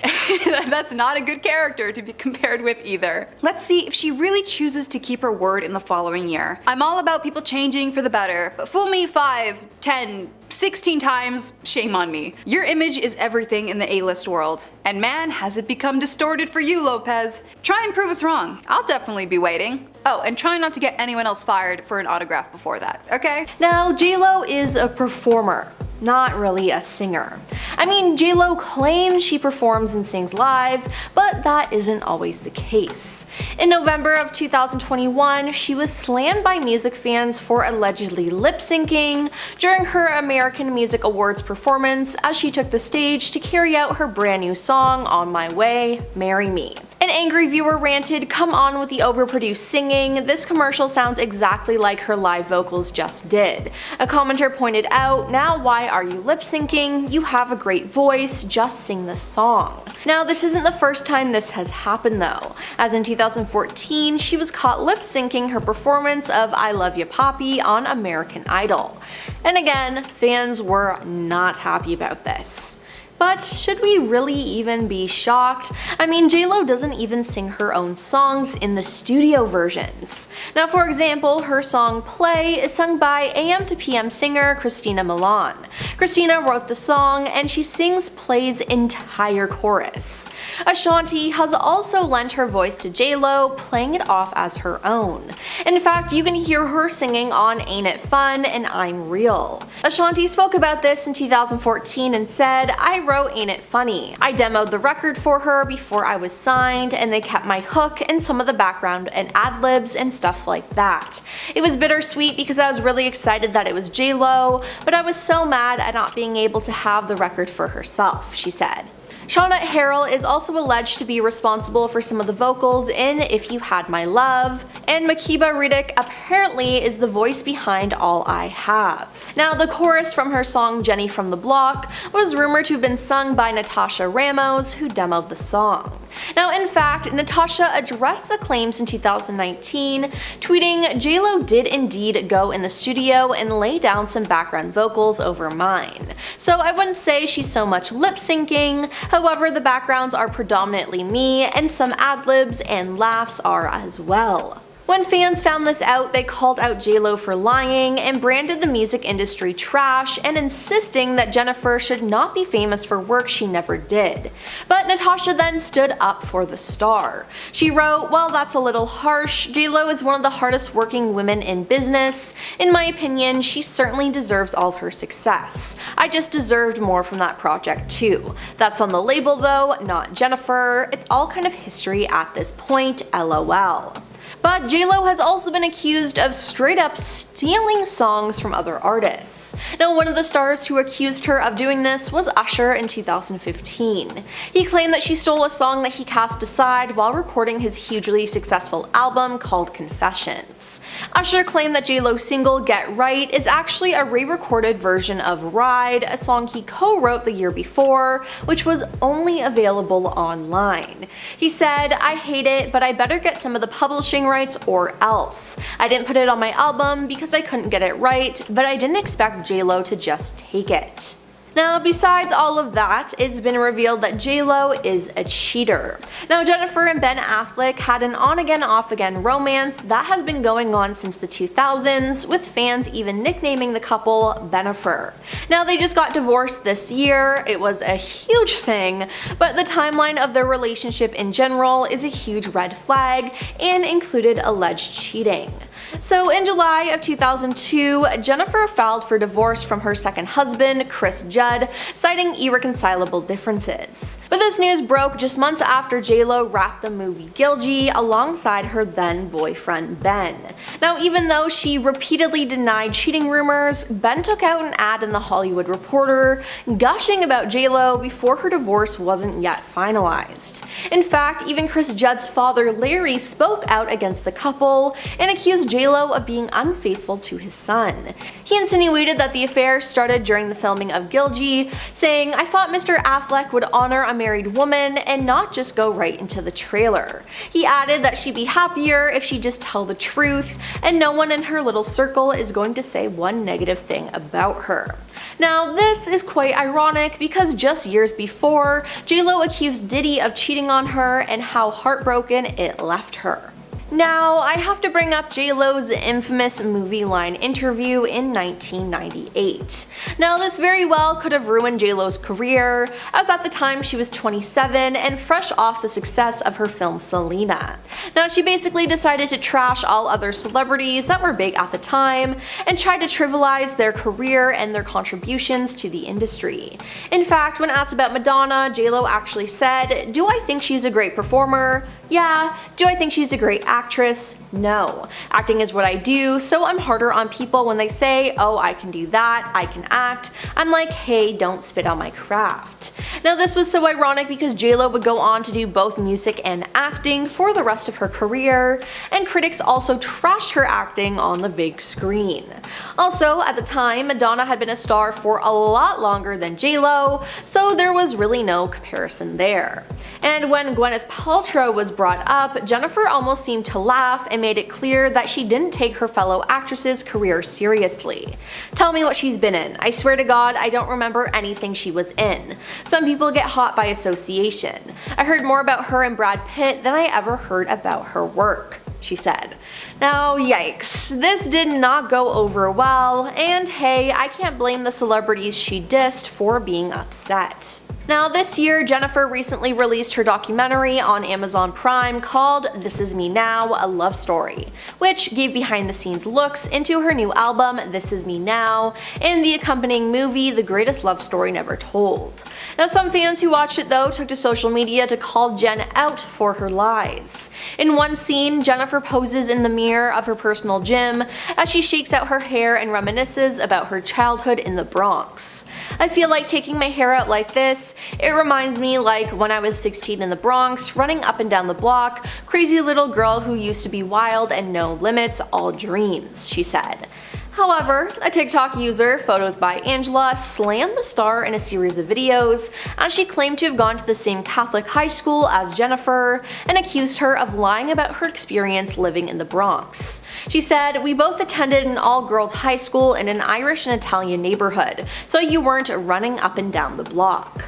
That's not a good character to be compared with either. Let's see if she really chooses to keep her word in the following year. I'm all about people changing for the better, but fool me 5, 10, 16 times, shame on me. Your image is everything in the A-list world. And man, has it become distorted for you, Lopez. Try and prove us wrong. I'll definitely be waiting. Oh, and try not to get anyone else fired for an autograph before that, okay? Now, JLo is a performer, not really a singer. I mean, JLo claims she performs and sings live, but that isn't always the case. In November of 2021, she was slammed by music fans for allegedly lip-syncing during her American Music Awards performance as she took the stage to carry out her brand new song, On My Way, Marry Me. An angry viewer ranted, "Come on with the overproduced singing, this commercial sounds exactly like her live vocals just did." A commenter pointed out, "Now why are you lip syncing? You have a great voice, just sing the song." Now this isn't the first time this has happened though, as in 2014 she was caught lip syncing her performance of I Love Ya Poppy on American Idol. And again, fans were not happy about this. But should we really even be shocked? I mean, JLo doesn't even sing her own songs in the studio versions. Now for example, her song Play is sung by AM to PM singer Christina Milian. Christina wrote the song and she sings Play's entire chorus. Ashanti has also lent her voice to JLo, playing it off as her own. In fact, you can hear her singing on Ain't It Fun and I'm Real. Ashanti spoke about this in 2014 and said, "I wrote Ain't It Funny. I demoed the record for her before I was signed and they kept my hook and some of the background and ad-libs and stuff like that. It was bittersweet because I was really excited that it was JLo, but I was so mad at not being able to have the record for herself," she said. Shauna Harrell is also alleged to be responsible for some of the vocals in If You Had My Love, and Makeba Riddick apparently is the voice behind All I Have. Now, the chorus from her song Jenny from the Block was rumored to have been sung by Natasha Ramos, who demoed the song. Now, in fact, Natasha addressed the claims in 2019, tweeting, "JLo did indeed go in the studio and lay down some background vocals over mine. So I wouldn't say she's so much lip syncing, however the backgrounds are predominantly me and some ad-libs and laughs are as well." When fans found this out, they called out JLo for lying and branded the music industry trash and insisting that Jennifer should not be famous for work she never did. But Natasha then stood up for the star. She wrote, "Well, that's a little harsh. JLo is one of the hardest working women in business. In my opinion, she certainly deserves all her success. I just deserved more from that project too. That's on the label though, not Jennifer. It's all kind of history at this point, LOL." But JLo has also been accused of straight up stealing songs from other artists. Now, one of the stars who accused her of doing this was Usher in 2015. He claimed that she stole a song that he cast aside while recording his hugely successful album called Confessions. Usher claimed that JLo's single Get Right is actually a re-recorded version of Ride, a song he co-wrote the year before, which was only available online. He said, "I hate it, but I better get some of the publishing rights or else. I didn't put it on my album because I couldn't get it right, but I didn't expect JLo to just take it." Now, besides all of that, it's been revealed that JLo is a cheater. Now, Jennifer and Ben Affleck had an on-again, off-again romance that has been going on since the 2000s, with fans even nicknaming the couple Benifer. Now, they just got divorced this year. It was a huge thing, but the timeline of their relationship in general is a huge red flag and included alleged cheating. So in July of 2002, Jennifer filed for divorce from her second husband, Chris Judd, citing irreconcilable differences. But this news broke just months after JLo wrapped the movie Gilgy alongside her then boyfriend Ben. Now, even though she repeatedly denied cheating rumors, Ben took out an ad in The Hollywood Reporter gushing about JLo before her divorce wasn't yet finalized. In fact, even Chris Judd's father Larry spoke out against the couple and accused JLo of being unfaithful to his son. He insinuated that the affair started during the filming of Gilgy, saying, "I thought Mr. Affleck would honor a married woman and not just go right into the trailer." He added that she'd be happier if she just tell the truth, and no one in her little circle is going to say one negative thing about her. Now, this is quite ironic because just years before, JLo accused Diddy of cheating on her and how heartbroken it left her. Now, I have to bring up JLo's infamous movie line interview in 1998. Now, this very well could have ruined JLo's career, as at the time she was 27 and fresh off the success of her film Selena. Now, she basically decided to trash all other celebrities that were big at the time and tried to trivialize their career and their contributions to the industry. In fact, when asked about Madonna, JLo actually said, "Do I think she's a great performer? Yeah. Do I think she's a great actress? No. Acting is what I do, so I'm harder on people when they say, oh, I can do that, I can act. I'm like, hey, don't spit on my craft." Now, this was so ironic because JLo would go on to do both music and acting for the rest of her career, and critics also trashed her acting on the big screen. Also, at the time, Madonna had been a star for a lot longer than JLo, so there was really no comparison there. And when Gwyneth Paltrow was brought up, Jennifer almost seemed to laugh and made it clear that she didn't take her fellow actress's career seriously. "Tell me what she's been in. I swear to God, I don't remember anything she was in. Some people get hot by association. I heard more about her and Brad Pitt than I ever heard about her work," she said. Now, yikes, this did not go over well, and hey, I can't blame the celebrities she dissed for being upset. Now, this year, Jennifer recently released her documentary on Amazon Prime called This Is Me Now, A Love Story, which gave behind-the-scenes looks into her new album, This Is Me Now, and the accompanying movie, The Greatest Love Story Never Told. Now, some fans who watched it though took to social media to call Jen out for her lies. In one scene, Jennifer poses in the mirror of her personal gym as she shakes out her hair and reminisces about her childhood in the Bronx. "I feel like taking my hair out like this, It reminds me like when I was 16 in the Bronx, running up and down the block, crazy little girl who used to be wild and no limits, all dreams," she said. However, a TikTok user, Photos by Angela, slammed the star in a series of videos as she claimed to have gone to the same Catholic high school as Jennifer and accused her of lying about her experience living in the Bronx. She said, "We both attended an all-girls high school in an Irish and Italian neighborhood, so you weren't running up and down the block."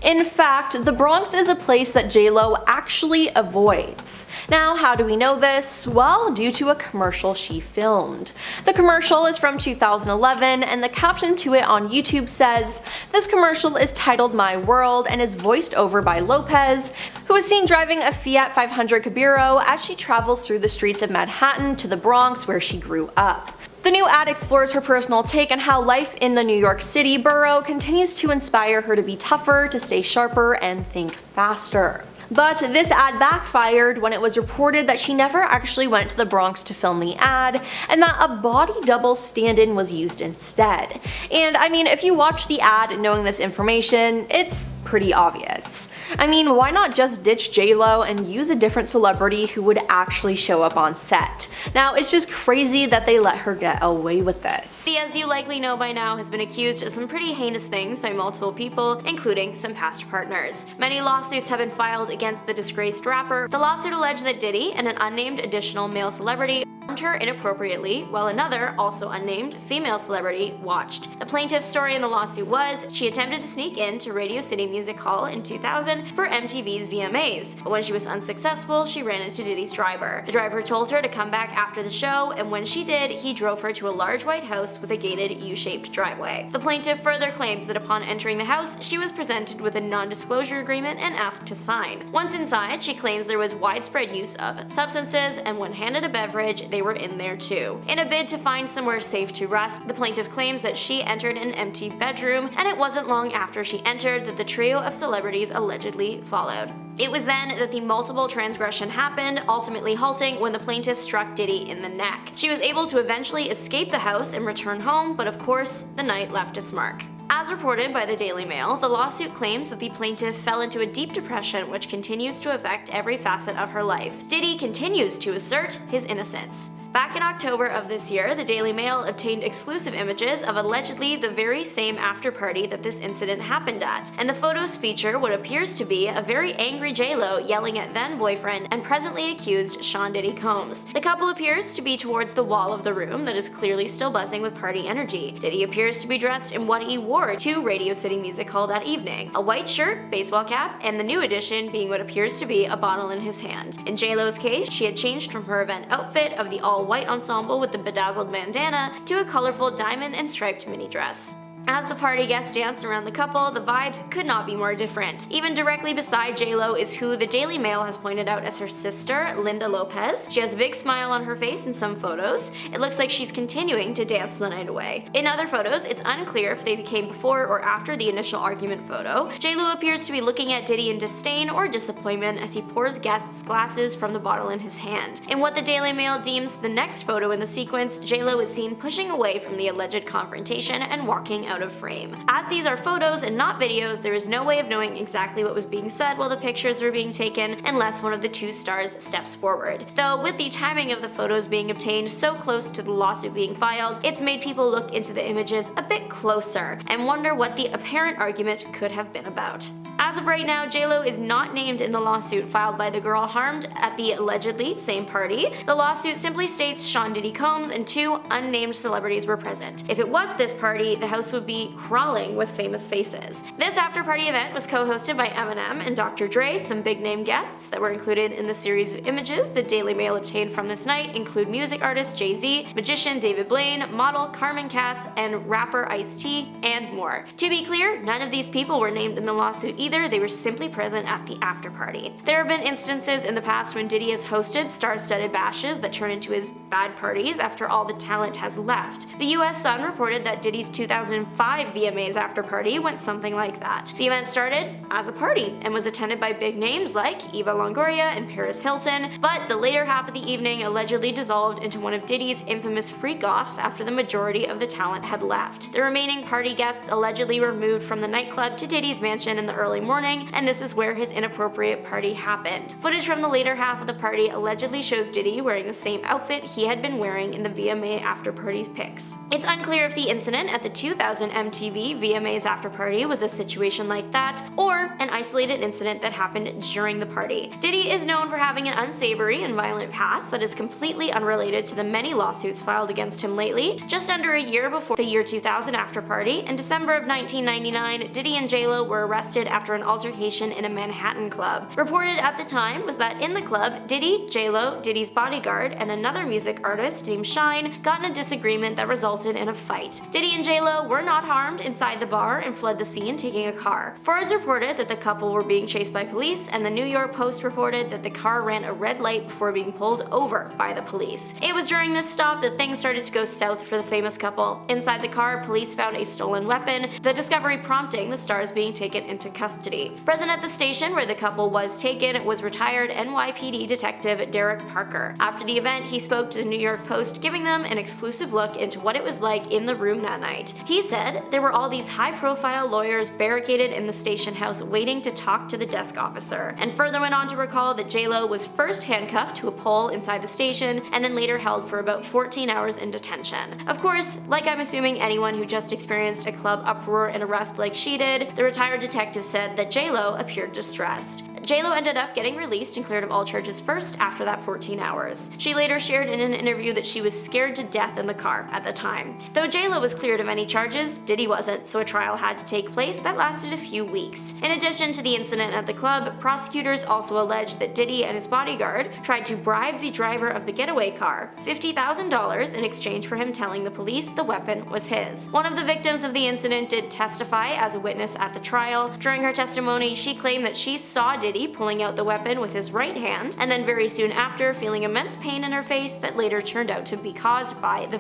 In fact, the Bronx is a place that J.Lo actually avoids. Now, how do we know this? Well, due to a commercial she filmed. The commercial is from 2011, and the caption to it on YouTube says, "This commercial is titled My World and is voiced over by Lopez, who is seen driving a Fiat 500 Cabrio as she travels through the streets of Manhattan to the Bronx where she grew up." The new ad explores her personal take on how life in the New York City borough continues to inspire her to be tougher, to stay sharper, and think faster. But this ad backfired when it was reported that she never actually went to the Bronx to film the ad, and that a body double stand-in was used instead. And I mean, if you watch the ad knowing this information, it's pretty obvious. I mean, why not just ditch J.Lo and use a different celebrity who would actually show up on set? Now, it's just crazy that they let her get away with this. She, as you likely know by now, has been accused of some pretty heinous things by multiple people, including some past partners. Many lawsuits have been filed against the disgraced rapper. The lawsuit alleged that Diddy and an unnamed additional male celebrity harmed her inappropriately, while another, also unnamed, female celebrity watched. The plaintiff's story in the lawsuit was she attempted to sneak into Radio City Music Hall in 2000 for MTV's VMAs, but when she was unsuccessful, she ran into Diddy's driver. The driver told her to come back after the show, and when she did, he drove her to a large white house with a gated U-shaped driveway. The plaintiff further claims that upon entering the house, she was presented with a non-disclosure agreement and asked to sign. Once inside, she claims there was widespread use of substances, and when handed a beverage, they were in there too. In a bid to find somewhere safe to rest, the plaintiff claims that she entered an empty bedroom, and it wasn't long after she entered that the trio of celebrities allegedly followed. It was then that the multiple transgression happened, ultimately halting when the plaintiff struck Diddy in the neck. She was able to eventually escape the house and return home, but of course, the night left its mark. As reported by the Daily Mail, the lawsuit claims that the plaintiff fell into a deep depression which continues to affect every facet of her life. Diddy continues to assert his innocence. Back in October of this year, the Daily Mail obtained exclusive images of allegedly the very same after party that this incident happened at, and the photos feature what appears to be a very angry J.Lo yelling at then-boyfriend and presently accused Sean Diddy Combs. The couple appears to be towards the wall of the room that is clearly still buzzing with party energy. Diddy appears to be dressed in what he wore to Radio City Music Hall that evening, a white shirt, baseball cap, and the new addition being what appears to be a bottle in his hand. In J.Lo's case, she had changed from her event outfit of the all-white ensemble with the bedazzled bandana to a colorful diamond and striped mini dress. As the party guests dance around the couple, the vibes could not be more different. Even directly beside J.Lo is who the Daily Mail has pointed out as her sister, Linda Lopez. She has a big smile on her face in some photos. It looks like she's continuing to dance the night away. In other photos, it's unclear if they became before or after the initial argument photo. J.Lo appears to be looking at Diddy in disdain or disappointment as he pours guests glasses from the bottle in his hand. In what the Daily Mail deems the next photo in the sequence, J.Lo is seen pushing away from the alleged confrontation and walking out of frame. As these are photos and not videos, there is no way of knowing exactly what was being said while the pictures were being taken unless one of the two stars steps forward. Though with the timing of the photos being obtained so close to the lawsuit being filed, it's made people look into the images a bit closer and wonder what the apparent argument could have been about. As of right now, J.Lo is not named in the lawsuit filed by the girl harmed at the allegedly same party. The lawsuit simply states Sean Diddy Combs and two unnamed celebrities were present. If it was this party, the house would be crawling with famous faces. This after-party event was co-hosted by Eminem and Dr. Dre. Some big-name guests that were included in the series of images the Daily Mail obtained from this night include music artist Jay-Z, magician David Blaine, model Carmen Cass, and rapper Ice-T, and more. To be clear, none of these people were named in the lawsuit either, they were simply present at the after-party. There have been instances in the past when Diddy has hosted star-studded bashes that turn into his bad parties after all the talent has left. The US Sun reported that Diddy's 2005 VMAs after party went something like that. The event started as a party and was attended by big names like Eva Longoria and Paris Hilton, but the later half of the evening allegedly dissolved into one of Diddy's infamous freak-offs after the majority of the talent had left. The remaining party guests allegedly were moved from the nightclub to Diddy's mansion in the early early morning, and this is where his inappropriate party happened. Footage from the later half of the party allegedly shows Diddy wearing the same outfit he had been wearing in the VMA after party pics. It's unclear if the incident at the 2000 MTV VMAs after party was a situation like that, or an isolated incident that happened during the party. Diddy is known for having an unsavory and violent past that is completely unrelated to the many lawsuits filed against him lately. Just under a year before the year 2000 after party, in December of 1999, Diddy and J-Lo were arrested after an altercation in a Manhattan club. Reported at the time was that in the club, Diddy, J-Lo, Diddy's bodyguard, and another music artist named Shine got in a disagreement that resulted in a fight. Diddy and J-Lo were not harmed inside the bar and fled the scene taking a car. Forbes reported that the couple were being chased by police, and the New York Post reported that the car ran a red light before being pulled over by the police. It was during this stop that things started to go south for the famous couple. Inside the car, police found a stolen weapon, the discovery prompting the stars being taken into custody. Present at the station where the couple was taken was retired NYPD detective Derek Parker. After the event, he spoke to the New York Post, giving them an exclusive look into what it was like in the room that night. He said there were all these high-profile lawyers barricaded in the station house waiting to talk to the desk officer, and further went on to recall that J-Lo was first handcuffed to a pole inside the station and then later held for about 14 hours in detention. Of course, like I'm assuming anyone who just experienced a club uproar and arrest like she did, the retired detective said that J-Lo appeared distressed. J-Lo ended up getting released and cleared of all charges first after that 14 hours. She later shared in an interview that she was scared to death in the car at the time. Though J-Lo was cleared of any charges, Diddy wasn't, so a trial had to take place that lasted a few weeks. In addition to the incident at the club, prosecutors also alleged that Diddy and his bodyguard tried to bribe the driver of the getaway car $50,000 in exchange for him telling the police the weapon was his. One of the victims of the incident did testify as a witness at the trial. During her testimony, she claimed that she saw Diddy pulling out the weapon with his right hand, and then very soon after feeling immense pain in her face that later turned out to be caused by the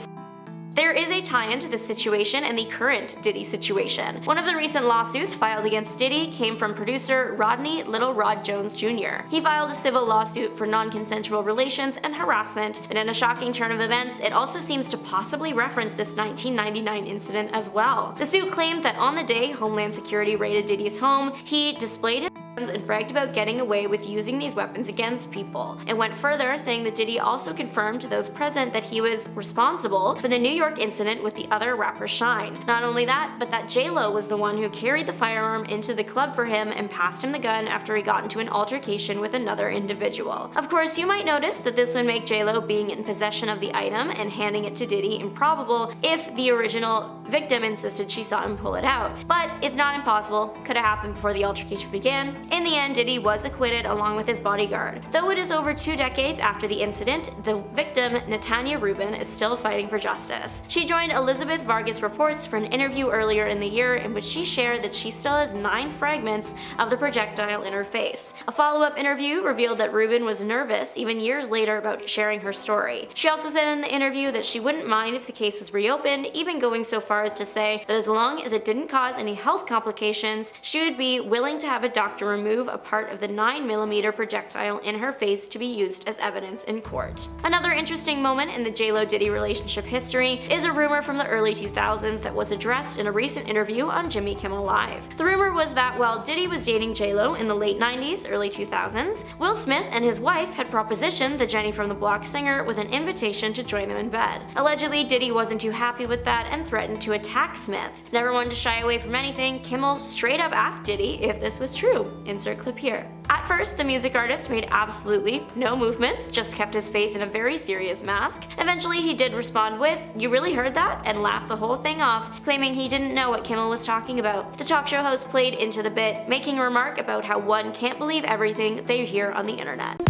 There is a tie-in to this situation and the current Diddy situation. One of the recent lawsuits filed against Diddy came from producer Rodney Little Rod Jones Jr. He filed a civil lawsuit for non-consensual relations and harassment, and in a shocking turn of events, it also seems to possibly reference this 1999 incident as well. The suit claimed that on the day Homeland Security raided Diddy's home, he displayed his and bragged about getting away with using these weapons against people. It went further, saying that Diddy also confirmed to those present that he was responsible for the New York incident with the other rapper Shine. Not only that, but that J-Lo was the one who carried the firearm into the club for him and passed him the gun after he got into an altercation with another individual. Of course, you might notice that this would make J-Lo being in possession of the item and handing it to Diddy improbable if the original victim insisted she saw him pull it out. But it's not impossible, could have happened before the altercation began. In the end, Diddy was acquitted along with his bodyguard. Though it is over 2 decades after the incident, the victim, Natanya Rubin, is still fighting for justice. She joined Elizabeth Vargas Reports for an interview earlier in the year in which she shared that she still has 9 fragments of the projectile in her face. A follow-up interview revealed that Rubin was nervous even years later about sharing her story. She also said in the interview that she wouldn't mind if the case was reopened, even going so far as to say that as long as it didn't cause any health complications, she would be willing to have a doctor remove a part of the 9mm projectile in her face to be used as evidence in court. Another interesting moment in the J-Lo Diddy relationship history is a rumor from the early 2000s that was addressed in a recent interview on Jimmy Kimmel Live. The rumor was that while Diddy was dating J-Lo in the late 90s, early 2000s, Will Smith and his wife had propositioned the Jenny from the Block singer with an invitation to join them in bed. Allegedly, Diddy wasn't too happy with that and threatened to attack Smith. Never one to shy away from anything, Kimmel straight up asked Diddy if this was true. Insert clip here. At first, the music artist made absolutely no movements, just kept his face in a very serious mask. Eventually, he did respond with, "You really heard that?" and laughed the whole thing off, claiming he didn't know what Kimmel was talking about. The talk show host played into the bit, making a remark about how one can't believe everything they hear on the internet.